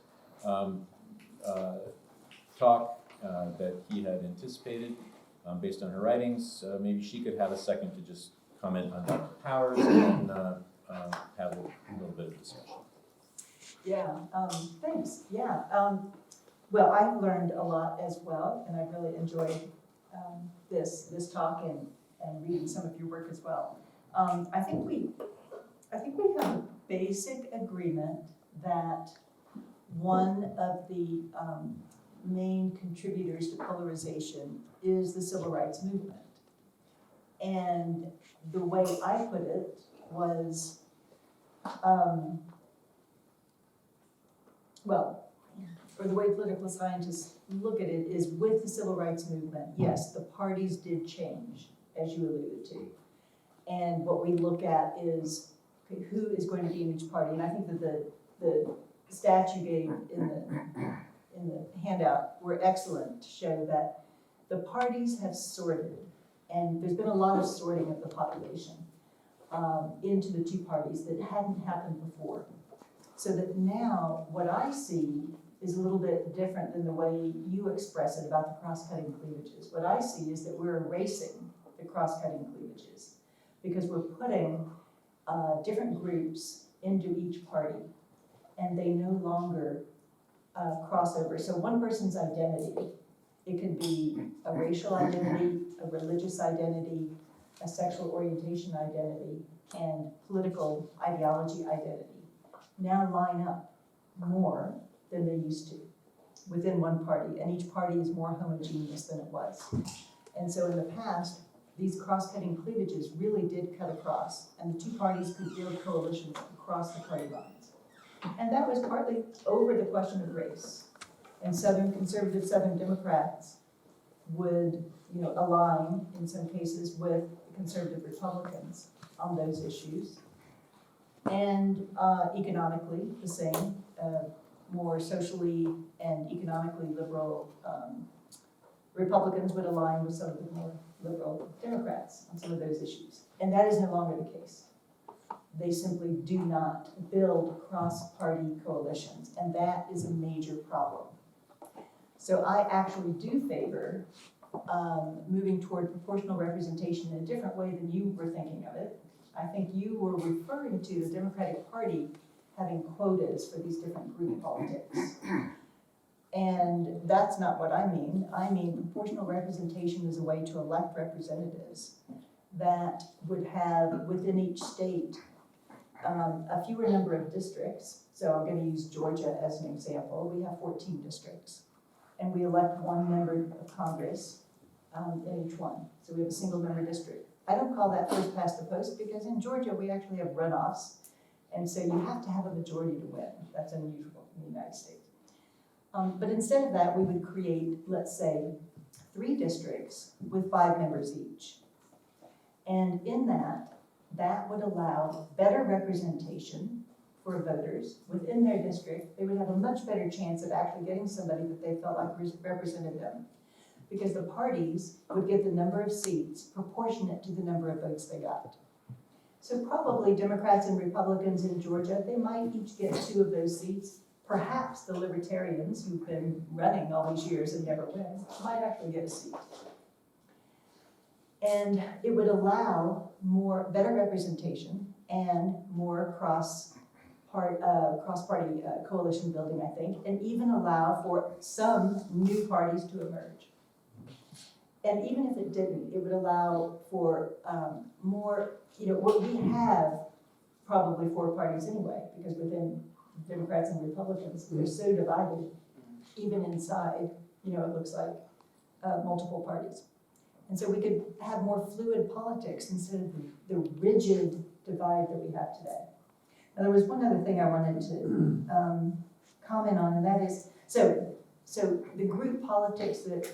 talk that he had anticipated based on her writings, maybe she could have a second to just comment on Dr. Powers and have a little bit of discussion. Yeah, thanks. Yeah, well, I've learned a lot as well, and I've really enjoyed this talk and reading some of your work as well. I think we have a basic agreement that one of the main contributors to polarization is the civil rights movement. And the way I put it was, or the way political scientists look at it is with the civil rights movement, yes, the parties did change, as you alluded to. And what we look at is, okay, who is going to be in each party? And I think that the stats you gave in the handout were excellent to show that the parties have sorted, and there's been a lot of sorting of the population into the two parties that hadn't happened before. So that now what I see is a little bit different than the way you express it about the cross-cutting cleavages. What I see is that we're erasing the cross-cutting cleavages because we're putting different groups into each party, and they no longer cross over. So one person's identity, it could be a racial identity, a religious identity, a sexual orientation identity, and political ideology identity now line up more than they used to within one party, and each party is more homogeneous than it was. And so in the past, these cross-cutting cleavages really did cut across, and the two parties could build coalitions across the party lines. And that was partly over the question of race. And conservative Southern Democrats would, align in some cases with conservative Republicans on those issues. And economically, the same, more socially and economically liberal Republicans would align with some of the more liberal Democrats on some of those issues. And that is no longer the case. They simply do not build cross-party coalitions, and that is a major problem. So I actually do favor moving toward proportional representation in a different way than you were thinking of it. I think you were referring to the Democratic Party having quotas for these different group politics. And that's not what I mean. I mean proportional representation is a way to elect representatives that would have within each state a fewer number of districts. So I'm going to use Georgia as an example. We have 14 districts, and we elect one member of Congress in each one. So we have a single member district. I don't call that first past the post because in Georgia we actually have runoffs, And so you have to have a majority to win. That's unusual in the United States. But instead of that, we would create, let's say, 3 districts with 5 members each. And in that would allow better representation for voters within their district. They would have a much better chance of actually getting somebody that they felt like represented them, because the parties would get the number of seats proportionate to the number of votes they got. So probably Democrats and Republicans in Georgia, they might each get 2 of those seats. Perhaps the Libertarians, who've been running all these years and never win, might actually get a seat. And it would allow better representation and more cross-party coalition building, I think, and even allow for some new parties to emerge. And even if it didn't, it would allow for more, what we have probably 4 parties anyway, because within Democrats and Republicans, they're so divided, even inside, it looks like multiple parties. And so we could have more fluid politics instead of the rigid divide that we have today. Now, there was one other thing I wanted to comment on, and that is, so the group politics that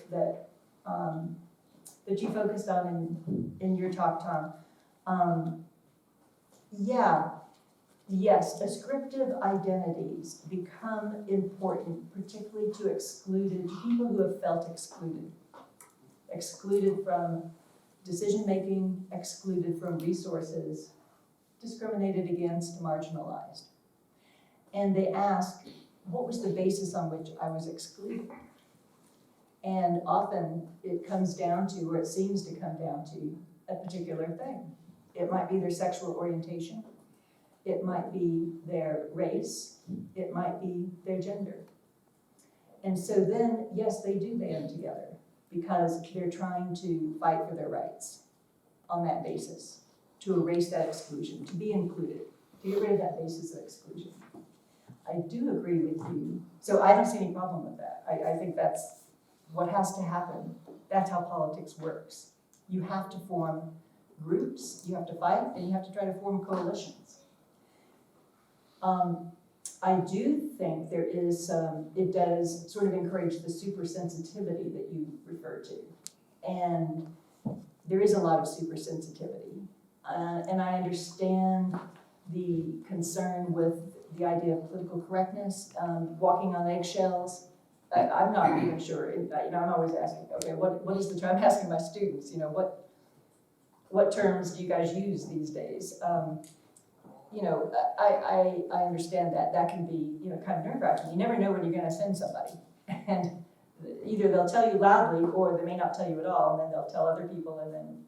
you focused on in your talk, Tom, yes, descriptive identities become important, particularly to people who have felt excluded from decision-making, excluded from resources, discriminated against, marginalized. And they ask, what was the basis on which I was excluded? And often it comes down to, or it seems to come down to, a particular thing. It might be their sexual orientation. It might be their race. It might be their gender. And so then, yes, they do band together because they're trying to fight for their rights on that basis, to erase that exclusion, to be included, to get rid of that basis of exclusion. I do agree with you. So I don't see any problem with that. I think that's what has to happen. That's how politics works. You have to form groups, you have to fight, and you have to try to form coalitions. I do think there is, it does sort of encourage the super sensitivity that you refer to. And there is a lot of super sensitivity. And I understand the concern with the idea of political correctness, walking on eggshells. I'm not even sure, I'm always asking, okay, what is the term? I'm asking my students, what terms do you guys use these days? I understand that can be, kind of nerve-wracking. You never know when you're going to offend somebody. And either they'll tell you loudly or they may not tell you at all, and then they'll tell other people, and then,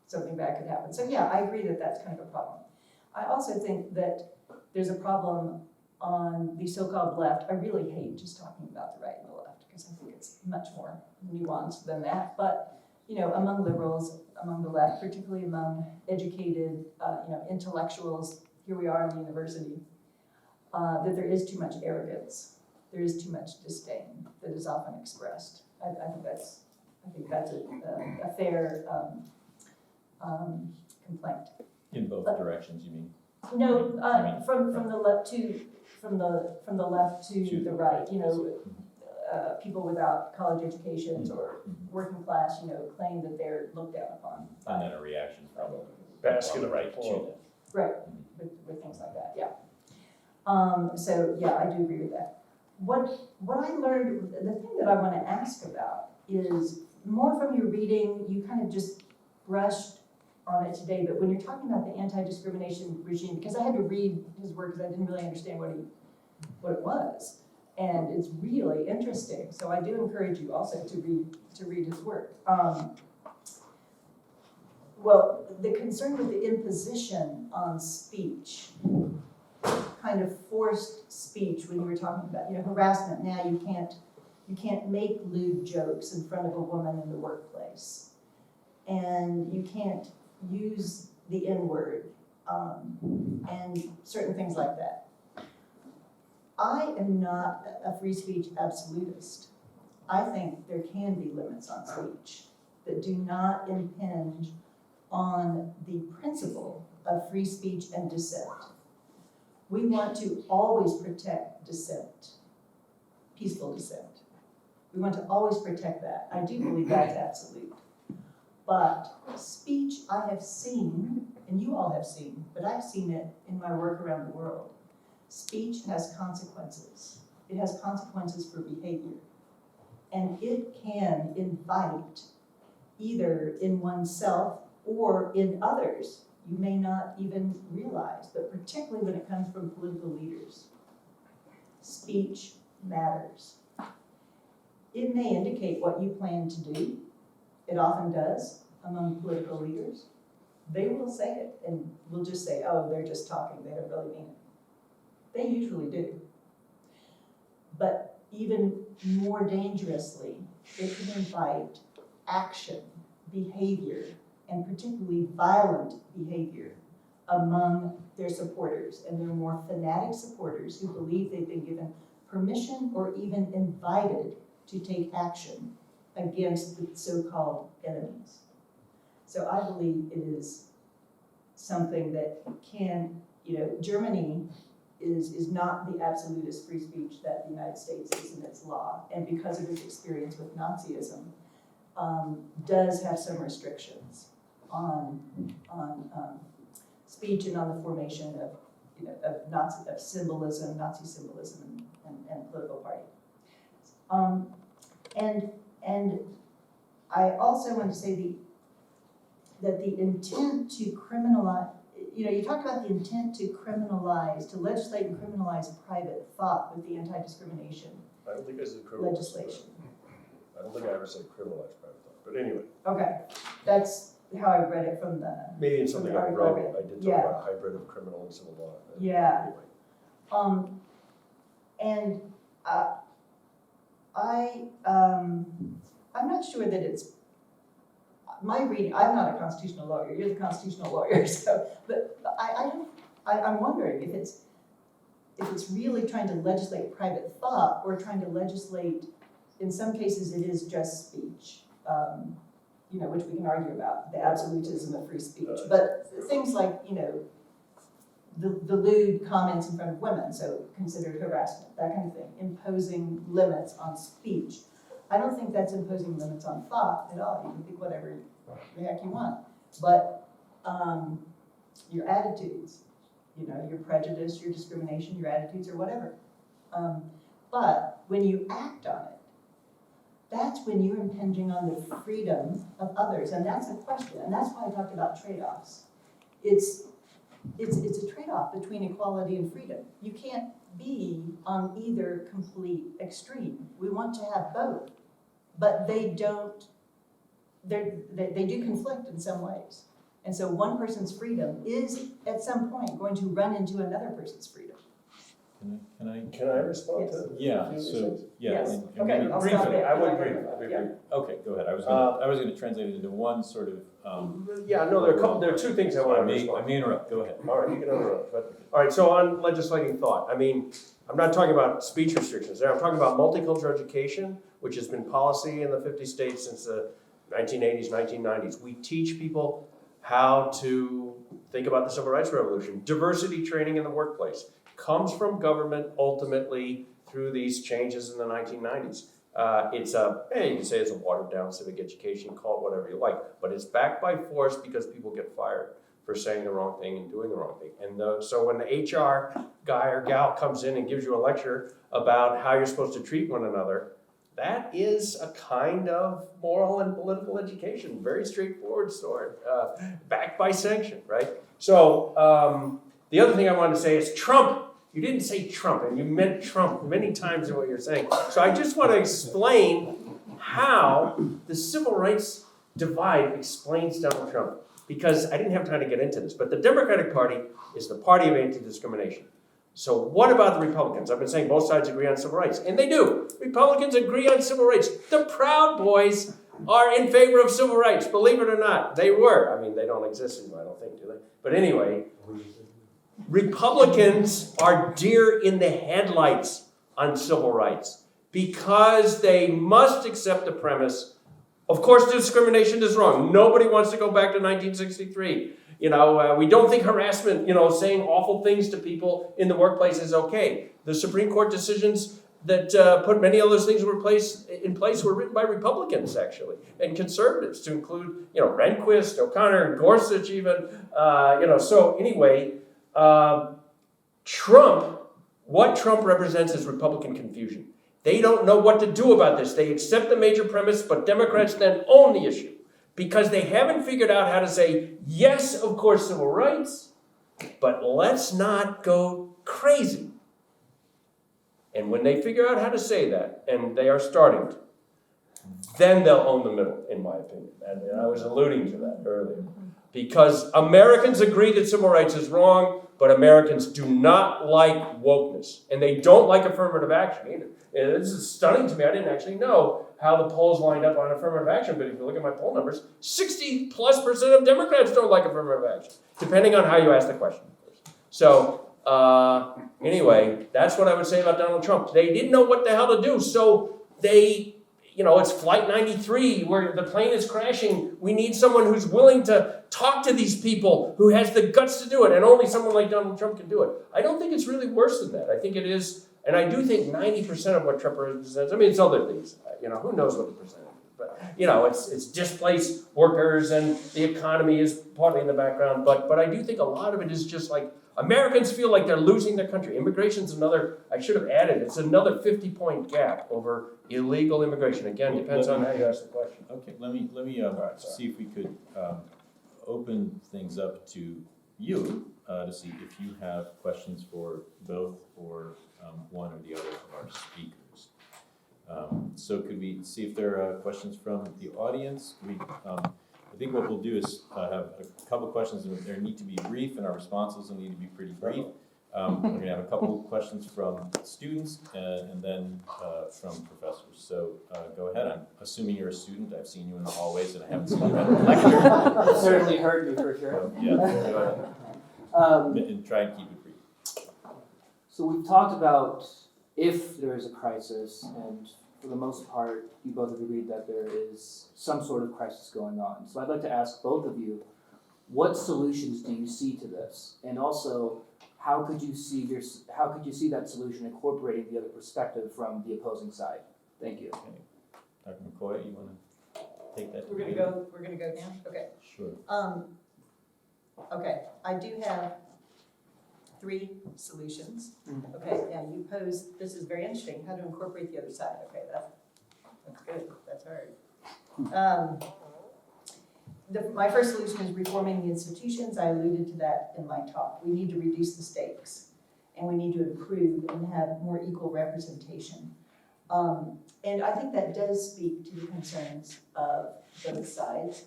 something bad could happen. So yeah, I agree that that's kind of a problem. I also think that there's a problem on the so-called left. I really hate just talking about the right and the left because I think it's much more nuanced than that. But, among liberals, among the left, particularly among educated, intellectuals, here we are in the university, that there is too much arrogance, there is too much disdain that is often expressed. I think that's a fair complaint. In both directions, you mean? No, from the left to the right. People without college educations or working class, claim that they're looked down upon. And then a reaction probably. Basket the of right to people. them. Right, with things like that, yeah. So yeah, I do agree with that. What I learned, the thing that I want to ask about is more from your reading. You kind of just brushed on it today, but when you're talking about the anti-discrimination regime, because I had to read his work because I didn't really understand what it was, and it's really interesting. So I do encourage you also to read his work. Well, the concern with the imposition on speech, kind of forced speech when you were talking about, harassment. Now you can't make lewd jokes in front of a woman in the workplace, and you can't use the N-word, and certain things like that. I am not a free speech absolutist. I think there can be limits on speech that do not impinge on the principle of free speech and dissent. We want to always protect dissent, peaceful dissent. We want to always protect that. I do believe that's absolute. But speech I have seen, and you all have seen, but I've seen it in my work around the world. Speech has consequences. It has consequences for behavior. And it can invite, either in oneself or in others, you may not even realize, but particularly when it comes from political leaders, speech matters. It may indicate what you plan to do. It often does among political leaders. They will say it, and we'll just say, oh, they're just talking, they don't really mean it. They usually do. But even more dangerously, it can invite action, behavior, and particularly violent behavior among their supporters, and their more fanatic supporters who believe they've been given permission or even invited to take action against the so-called enemies. So I believe it is something that can, Germany is not the absolutist free speech that the United States is in its law, and because of its experience with Nazism, does have some restrictions on speech and on the formation of Nazi symbolism, Nazi symbolism, and political party. And I also want to say that the intent to criminalize, you talked about the intent to criminalize, to legislate and criminalize private thought with the anti-discrimination I don't think I said criminalize. legislation. I don't think I ever said criminalize private thought, but anyway, Okay, that's how I read it from the, maybe in something I wrote, I did talk Yeah. about a hybrid of criminal and civil law. but Yeah. Anyway, and I'm not sure that it's, my reading, I'm not a constitutional lawyer, you're the constitutional lawyer, so, but I'm wondering if it's really trying to legislate private thought or trying to legislate, in some cases it is just speech, which we can argue about, the absolutism of free speech, but things like, the lewd comments in front of women, so considered harassment, that kind of thing, imposing limits on speech. I don't think that's imposing limits on thought at all. You can think whatever the heck you want. But your attitudes, your prejudice, your discrimination, your attitudes, or whatever. But when you act on it, that's when you're impinging on the freedom of others. And that's a question. And that's why I talked about trade-offs. It's a trade-off between equality and freedom. You can't be on either complete extreme. We want to have both, but they do conflict in some ways. And so one person's freedom is at some point going to run into another person's freedom. Can I respond to? Yeah, these so, things? yeah. Yes. and Okay, maybe I'll briefly- stop there. I would brief it. Yeah. Okay, go ahead. I was gonna translate it into one sort of, Yeah, no, there are two things I so want I to may respond. interrupt, go ahead. All right, you can interrupt, but, all right, so on legislating thought, I'm not talking about speech restrictions there, I'm talking about multicultural education, which has been policy in the 50 states since the 1980s, 1990s. We teach people how to think about the civil rights revolution. Diversity training in the workplace comes from government ultimately through these changes in the 1990s. You can say it's a watered down civic education, call it whatever you like, but it's backed by force because people get fired for saying the wrong thing and doing the wrong thing. And so when the HR guy or gal comes in and gives you a lecture about how you're supposed to treat one another, that is a kind of moral and political education, very straightforward sort, backed by sanction, right? So the other thing I wanted to say is Trump. You didn't say Trump, and you meant Trump many times in what you're saying. So I just want to explain how the civil rights divide explains Donald Trump. Because I didn't have time to get into this, but the Democratic Party is the party of anti-discrimination. So what about the Republicans? I've been saying both sides agree on civil rights, and they do. Republicans agree on civil rights. The Proud Boys are in favor of civil rights, believe it or not. They were. I mean, they don't exist anymore, I don't think, do they? But anyway, Republicans are deer in the headlights on civil rights because they must accept the premise, of course, discrimination is wrong. Nobody wants to go back to 1963. We don't think harassment, saying awful things to people in the workplace is okay. The Supreme Court decisions that put many of those things in place were written by Republicans, actually, and conservatives, to include, Rehnquist, O'Connor, and Gorsuch even. So anyway, what Trump represents is Republican confusion. They don't know what to do about this. They accept the major premise, but Democrats then own the issue because they haven't figured out how to say, yes, of course, civil rights, but let's not go crazy. And when they figure out how to say that, and they are starting to, then they'll own the middle, in my opinion. And I was alluding to that earlier. Because Americans agree that civil rights is wrong, but Americans do not like wokeness. And they don't like affirmative action either. And this is stunning to me. I didn't actually know how the polls lined up on affirmative action, but if you look at my poll numbers, 60+% of Democrats don't like affirmative action, depending on how you ask the question. So, anyway, that's what I would say about Donald Trump. They didn't know what the hell to do, so they, it's Flight 93 where the plane is crashing. We need someone who's willing to talk to these people, who has the guts to do it, and only someone like Donald Trump can do it. I don't think it's really worse than that. I think it is, and I do think 90% of what Trump represents, it's other things, who knows what the percentage is, but, it's displaced workers and the economy is partly in the background, but I do think a lot of it is just like, Americans feel like they're losing their country. Immigration's another, I should have added, it's another 50-point gap over illegal immigration. Again, depends on how you ask the question. Okay, let me see if we could open things up to you to see if you have questions for both or one or the other of our speakers. So could we see if there are questions from the audience? I think what we'll do is have a couple questions, and they need to be brief, and our responses will need to be pretty brief. We're going to have a couple questions from students and then from professors. So go ahead. I'm assuming you're a student. I've seen you in the hallways, and I haven't seen you at a lecture. You've certainly heard me for sure. Yeah, go ahead. And try and keep it brief. So we've talked about if there is a crisis, and for the most part, you both have agreed that there is some sort of crisis going on. So I'd like to ask both of you, what solutions do you see to this? And also, how could you see that solution incorporating the other perspective from the opposing side? Thank you. Okay. Dr. McCoy, you want to take that? We're gonna go now? Okay. Sure. Okay, I do have 3 solutions. Okay, now you pose, this is very interesting, how to incorporate the other side. Okay, that's good, that's hard. My first solution is reforming the institutions. I alluded to that in my talk. We need to reduce the stakes, and we need to improve and have more equal representation. And I think that does speak to the concerns of both sides.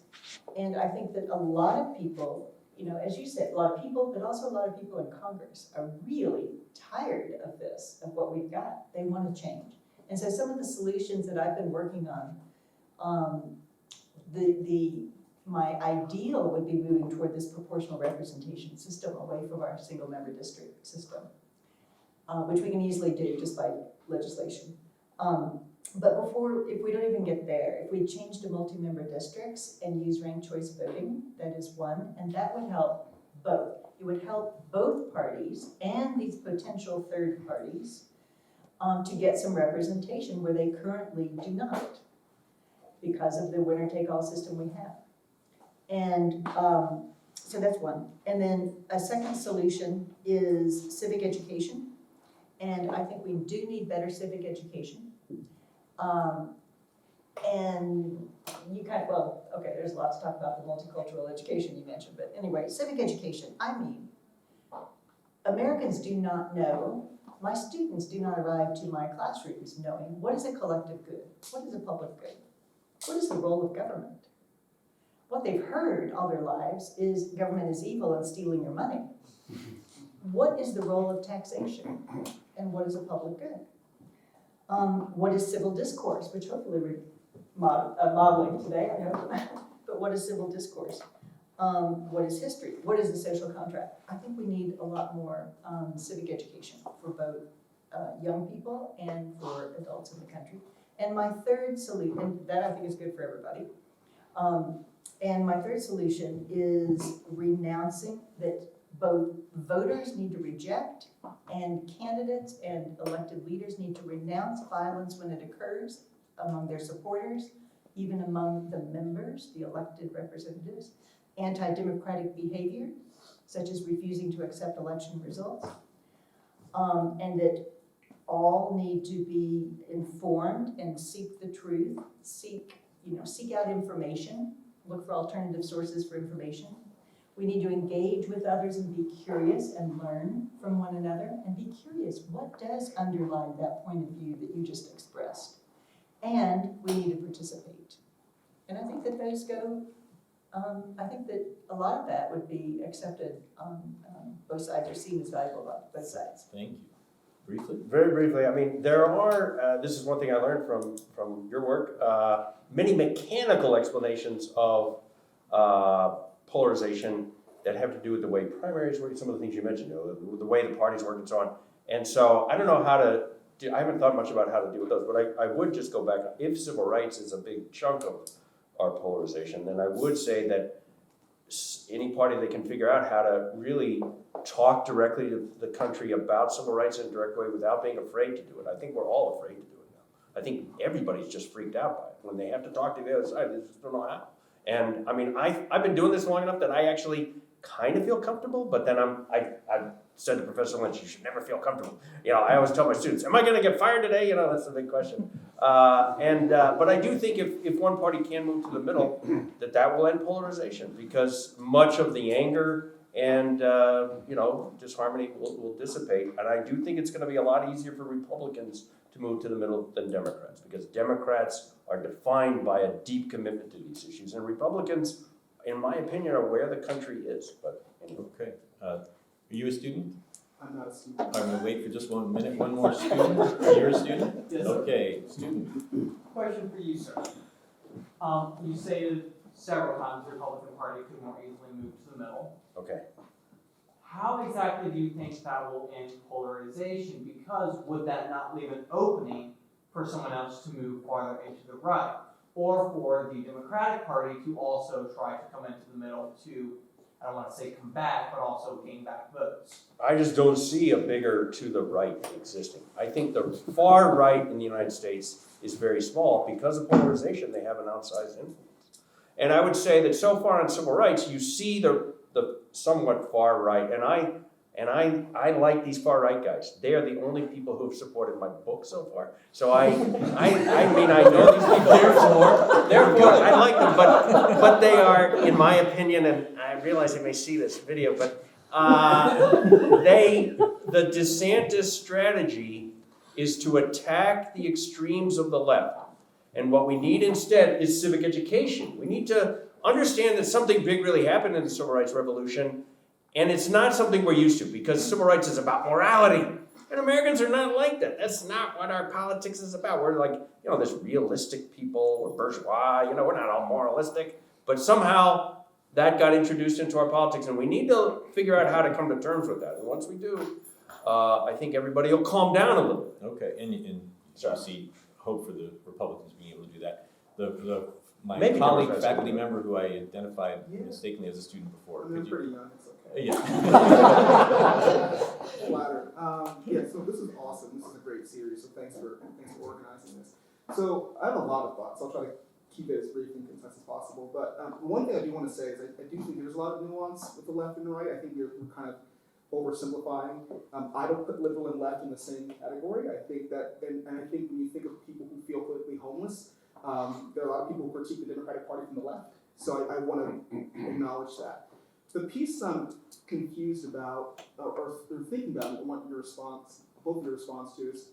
And I think that a lot of people, as you said, a lot of people, but also a lot of people in Congress are really tired of this, of what we've got. They want to change. And so some of the solutions that I've been working on, my ideal would be moving toward this proportional representation system away from our single member district system, which we can easily do just by legislation. But if we don't even get there, if we change to multi-member districts and use ranked choice voting, that is one, and that would help both. It would help both parties and these potential third parties to get some representation where they currently do not because of the winner-take-all system we have. And so that's one. And then a second solution is civic education. And I think we do need better civic education. And you there's lots to talk about the multicultural education you mentioned, but anyway, civic education. Americans do not know, my students do not arrive to my classrooms knowing what is a collective good, what is a public good, what is the role of government. What they've heard all their lives is government is evil and stealing your money. What is the role of taxation? And what is a public good? What is civil discourse, which hopefully we're modeling today, I hope. But what is civil discourse? What is history? What is the social contract? I think we need a lot more civic education for both young people and for adults in the country. And my third solution, that I think is good for everybody, and my third solution is renouncing announcing that both voters need to reject and candidates and elected leaders need to renounce violence when it occurs among their supporters, even among the members, the elected representatives, anti-democratic behavior, such as refusing to accept election results, and that all need to be informed and seek the truth, seek out information, look for alternative sources for information. We need to engage with others and be curious and learn from one another and be curious, what does underlie that point of view that you just expressed? And we need to participate. And I think that those go, I think that a lot of that would be accepted on both sides, or seen as valuable on both sides. Thank you. Briefly? Very briefly, I mean, there are, this is one thing I learned from your work, many mechanical explanations of polarization that have to do with the way primaries work, some of the things you mentioned, the way the parties work and so on. And so I don't know how to, I haven't thought much about how to deal with those, but I would just go back, if civil rights is a big chunk of our polarization, then I would say that any party that can figure out how to really talk directly to the country about civil rights in a direct way without being afraid to do it. I think we're all afraid to do it now. I think everybody's just freaked out by it. When they have to talk to the other side, they just don't know how. And I mean, I've been doing this long enough that I actually kind of feel comfortable, but then I've said to Professor Lynch, you should never feel comfortable. I always tell my students, am I gonna get fired today? That's the big question. But I do think if one party can move to the middle, that will end polarization, because much of the anger and disharmony will dissipate. And I do think it's gonna be a lot easier for Republicans to move to the middle than Democrats, because Democrats are defined by a deep commitment to these issues. And Republicans, in my opinion, are where the country is. But anyway. Okay. Are you a student? I'm not a student. I'm gonna wait for just 1 minute. One more student. You're a student? Yes, sir. Okay, student. Question for you, sir. You stated several times the Republican Party could more easily move to the middle. Okay. How exactly do you think that will end polarization? Because would that not leave an opening for someone else to move farther into the right? Or for the Democratic Party to also try to come into the middle to, I don't want to say combat, but also gain back votes? I just don't see a bigger to the right existing. I think the far right in the United States is very small. Because of polarization, they have an outsized influence. And I would say that so far on civil rights, you see the somewhat far right, and I like these far right guys. They are the only people who have supported my book so far. So I mean, I know these people. Therefore, I like them, but they are, in my opinion, and I realize they may see this video, but the DeSantis strategy is to attack the extremes of the left. And what we need instead is civic education. We need to understand that something big really happened in the civil rights revolution, and it's not something we're used to, because civil rights is about morality. And Americans are not like that. That's not what our politics is about. We're like, this realistic people, we're bourgeois, we're not all moralistic. But somehow that got introduced into our politics, and we need to figure out how to come to terms with that. And once we do, I think everybody will calm down a little bit. Okay, and you see hope for the Republicans being able to do that. My Maybe colleague, Democrats faculty will do it. member who I identified mistakenly as a student before. I'm Could you? pretty young, it's okay. Yeah. Flattered. So this is awesome. This is a great series. So thanks for organizing this. So I have a lot of thoughts. I'll try to keep it as brief and concise as possible. But one thing I do want to say is I do think there's a lot of nuance with the left and the right. I think we're kind of oversimplifying. I don't put liberal and left in the same category. I think that, and I think when you think of people who feel politically homeless, there are a lot of people who critique the Democratic Party from the left. So I want to acknowledge that. The piece I'm confused about, or thinking about, and want your response, both of your response to is,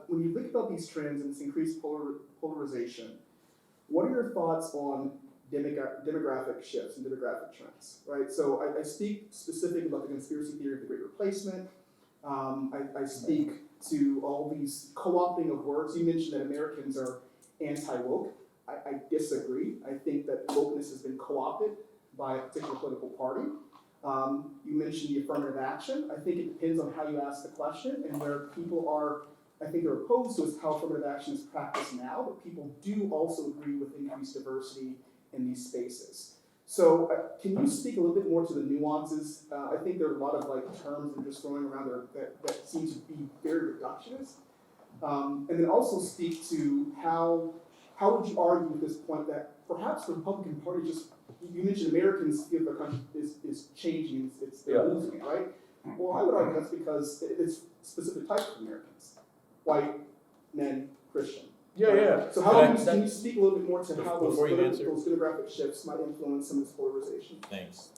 when you think about these trends and this increased polarization, what are your thoughts on demographic shifts and demographic trends, right? So I speak specifically about the conspiracy theory of the Great Replacement. I speak to all these co-opting of words. You mentioned that Americans are anti-woke. I disagree. I think that wokeness has been co-opted by a particular political party. You mentioned the affirmative action. I think it depends on how you ask the question, and where people are, I think they're opposed to is how affirmative action is practiced now, but people do also agree with increased diversity in these spaces. So can you speak a little bit more to the nuances? I think there are a lot of like terms that are just throwing around there that seem to be very reductionist. And then also speak to how would you argue at this point that perhaps the Republican Party just, you mentioned Americans feel their country is changing, they're losing it, right? Well, I would argue that's because it's specific types of Americans, white, men, Christian. Yeah. So how can you speak a little bit more to how those Before you answer. those demographic shifts might influence some of this polarization? Thanks.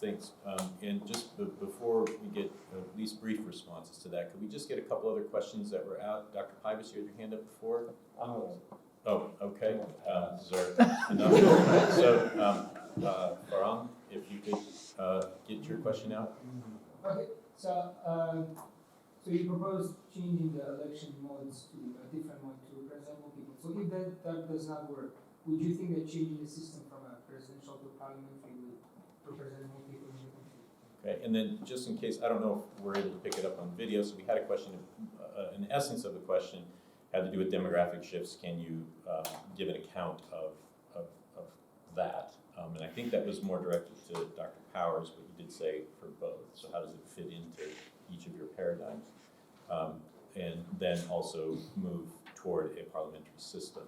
And just before we get at least brief responses to that, could we just get a couple other questions that were out? Dr. Pybus, you had your hand up before? Oh, okay. Is there enough? So, Farhan, if you could get your question out. Okay, so you propose changing the election modes to a different mode to represent more people. So if that does not work, would you think that changing the system from a presidential to parliamentary would represent more people in the country? Okay, and then just in case, I don't know if we're able to pick it up on video, so we had a question, an essence of the question had to do with demographic shifts. Can you give an account of that? And I think that was more directed to Dr. Powers, but you did say for both. So how does it fit into each of your paradigms? And then also move toward a parliamentary system.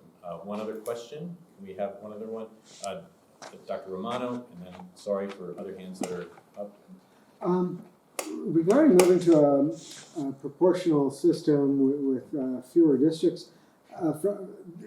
One other question, we have one other one. Dr. Romano, and then sorry for other hands that are up. Regarding moving to a proportional system with fewer districts,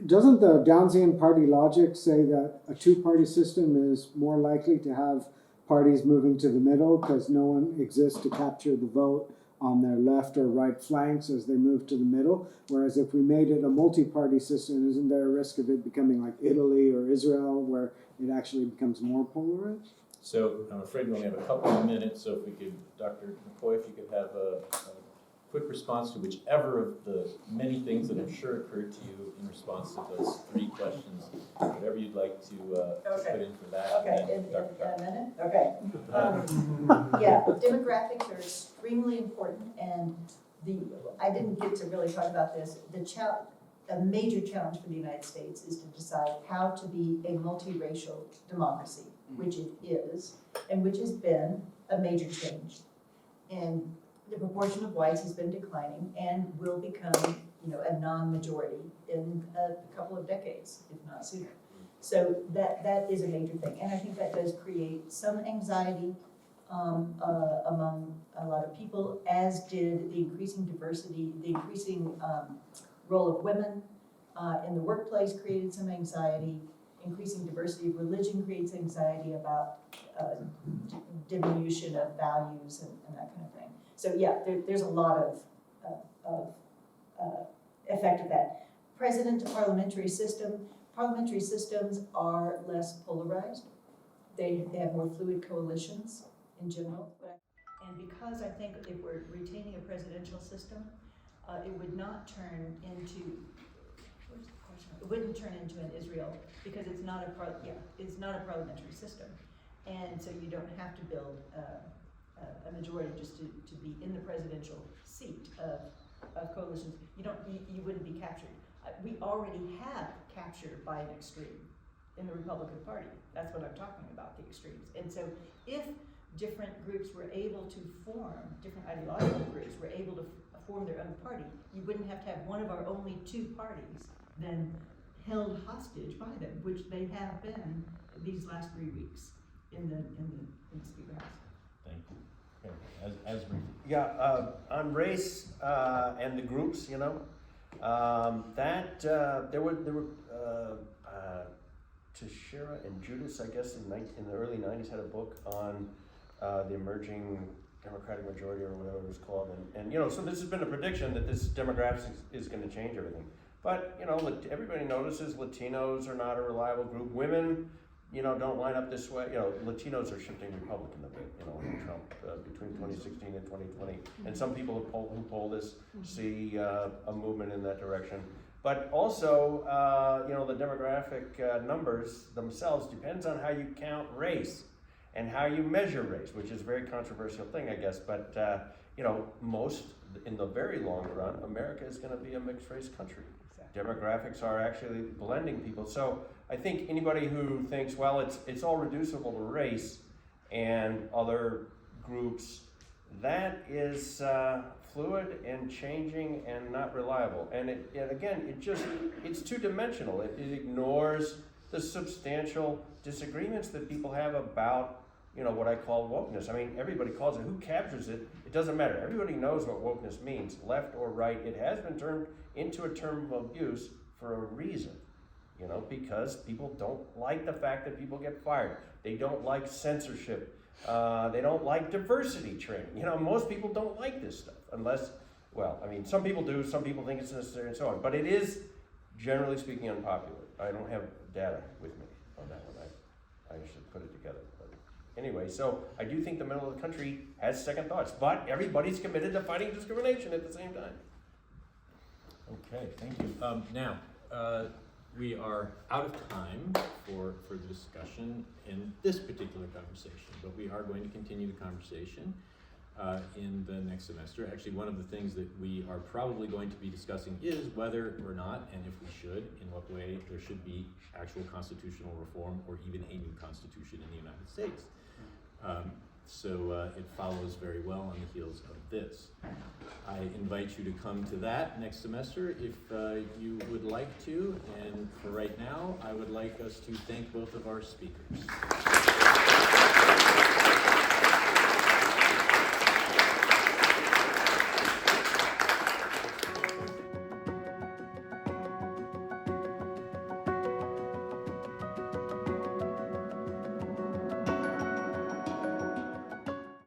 doesn't the Downsian party logic say that a two-party system is more likely to have parties moving to the middle because no one exists to capture the vote on their left or right flanks as they move to the middle? Whereas if we made it a multi-party system, isn't there a risk of it becoming like Italy or Israel where it actually becomes more polarized? So I'm afraid we only have a couple of minutes, so if we could, Dr. McCoy, if you could have a quick response to whichever of the many things that I'm sure occurred to you in response to those three questions, whatever you'd like to put in for that. Okay, and then Dr. in a Powers. minute? Okay. Yeah, demographics are extremely important, and I didn't get to really talk about this. A major challenge for the United States is to decide how to be a multiracial democracy, which it is, and which has been a major change. And the proportion of whites has been declining and will become, a non-majority in a couple of decades, if not sooner. So that is a major thing, and I think that does create some anxiety among a lot of people, as did the increasing diversity, the increasing role of women in the workplace created some anxiety. Increasing diversity of religion creates anxiety about diminution of values and that kind of thing. So yeah, there's a lot of effect of that. President to parliamentary system. Parliamentary systems are less polarized. They have more fluid coalitions in general. And because I think if we're retaining a presidential system, it would not turn into, where's the question? It wouldn't turn into an Israel because it's not a parliamentary system. And so you don't have to build a majority just to be in the presidential seat of coalitions. You wouldn't be captured. We already have capture by an extreme in the Republican Party. That's what I'm talking about, the extremes. And so if different groups were able to form, different ideological groups were able to form their own party, you wouldn't have to have one of our only two parties then held hostage by them, which they have been these last 3 weeks in the Speaker House. Thank you. Okay. As brief. Yeah, on race and the groups, there were Teixeira and Judas, I guess, in the early 90s had a book on the emerging Democratic majority or whatever it was called, and so this has been a prediction that this demographics is going to change everything. But everybody notices Latinos are not a reliable group. Women, don't line up this way. Latinos are shifting Republican a bit. Trump between 2016 and 2020, and some people who poll this see a movement in that direction. But also, the demographic numbers themselves depends on how you count race and how you measure race, which is a very controversial thing, I guess. But most in the very long run, America is going to be a mixed race country. Demographics are actually blending people. So I think anybody who thinks, well, it's all reducible to race and other groups, that is fluid and changing and not reliable. And it's two-dimensional. It ignores the substantial disagreements that people have about, what I call wokeness. I mean, everybody calls it. Who captures it? It doesn't matter. Everybody knows what wokeness means, left or right. It has been turned into a term of abuse for a reason, because people don't like the fact that people get fired. They don't like censorship. They don't like diversity training. Most people don't like this stuff unless, some people do, some people think it's necessary and so on. But it is, generally speaking, unpopular. I don't have data with me on that one. I should put it together. But anyway, so I do think the middle of the country has second thoughts, but everybody's committed to fighting discrimination at the same time. Okay, thank you. Now, we are out of time for the discussion in this particular conversation, but we are going to continue the conversation in the next semester. Actually, one of the things that we are probably going to be discussing is whether or not, and if we should, in what way there should be actual constitutional reform or even a new constitution in the United States. So it follows very well on the heels of this. I invite you to come to that next semester if you would like to, and for right now, I would like us to thank both of our speakers.